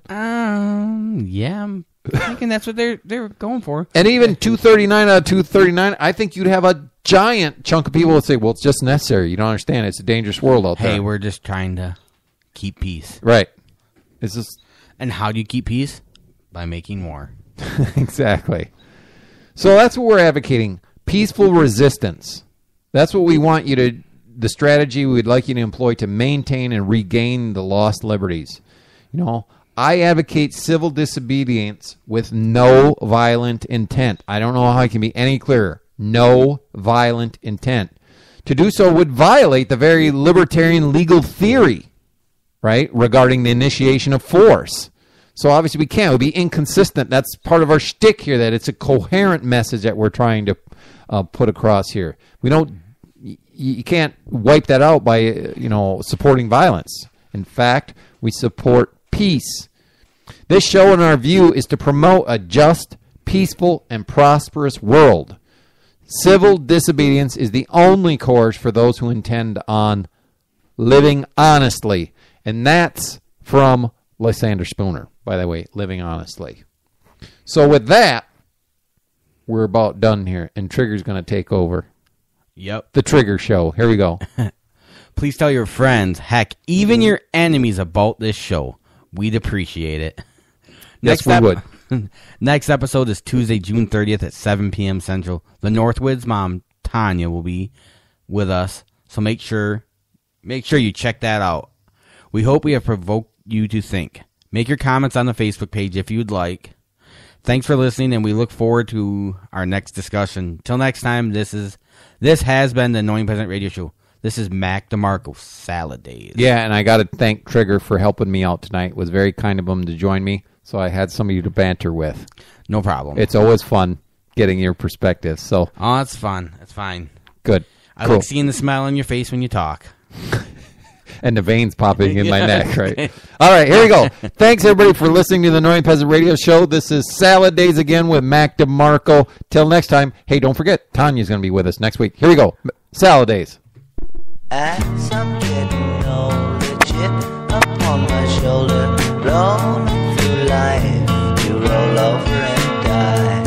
Yeah, I'm thinking that's what they're going for. And even 239 out of 239, I think you'd have a giant chunk of people that say, "Well, it's just necessary. You don't understand. It's a dangerous world out there." Hey, we're just trying to keep peace. Right. It's just. And how do you keep peace? By making war. Exactly. So that's what we're advocating: peaceful resistance. That's what we want you to. The strategy we'd like you to employ to maintain and regain the lost liberties. You know, I advocate civil disobedience with no violent intent. I don't know how I can be any clearer. No violent intent. To do so would violate the very libertarian legal theory, right, regarding the initiation of force. So obviously we can't. It would be inconsistent. That's part of our shtick here, that it's a coherent message that we're trying to put across here. We don't. You can't wipe that out by, supporting violence. In fact, we support peace. This show, in our view, is to promote a just, peaceful, and prosperous world. Civil disobedience is the only course for those who intend on living honestly. And that's from Lysander Spooner, by the way, living honestly. So with that, we're about done here, and Trigger's going to take over. Yep. The Trigger Show. Here we go. Please tell your friends, heck, even your enemies about this show. We'd appreciate it. Yes, we would. Next episode is Tuesday, June 30th at 7 p.m. Central. The Northwoods mom, Tanya, will be with us, so make sure you check that out. We hope we have provoked you to think. Make your comments on the Facebook page if you'd like. Thanks for listening, and we look forward to our next discussion. Till next time, this is This has been the Annoying Peasant Radio Show. This is Mac DeMarco, Salad Days. Yeah, and I got to thank Trigger for helping me out tonight. It was very kind of him to join me, so I had somebody to banter with. No problem. It's always fun getting your perspective. So, oh, it's fun. It's fine. Good. I Cool. like seeing the smile on your face when you talk. And the veins popping in my neck, right? All right, here we go. Thanks, everybody, for listening to the Annoying Peasant Radio Show. This is Salad Days again with Mac DeMarco. Till next time. Hey, don't forget, Tanya's going to be with us next week. Here we go. Salad Days. As I'm getting older, chip upon my shoulder, rolling through life to roll over and die.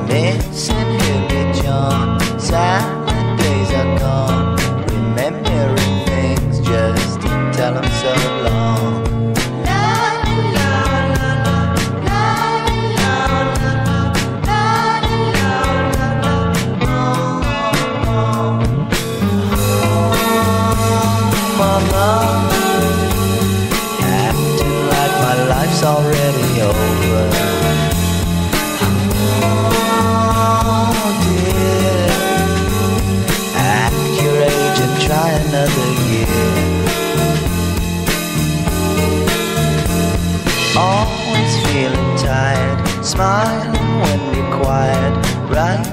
Missing Hilly John, silent days are gone, remembering things just to tell them so long. Mama, acting like my life's already over. Oh dear, act your age and try another year. Always feeling tired, smiling when required, right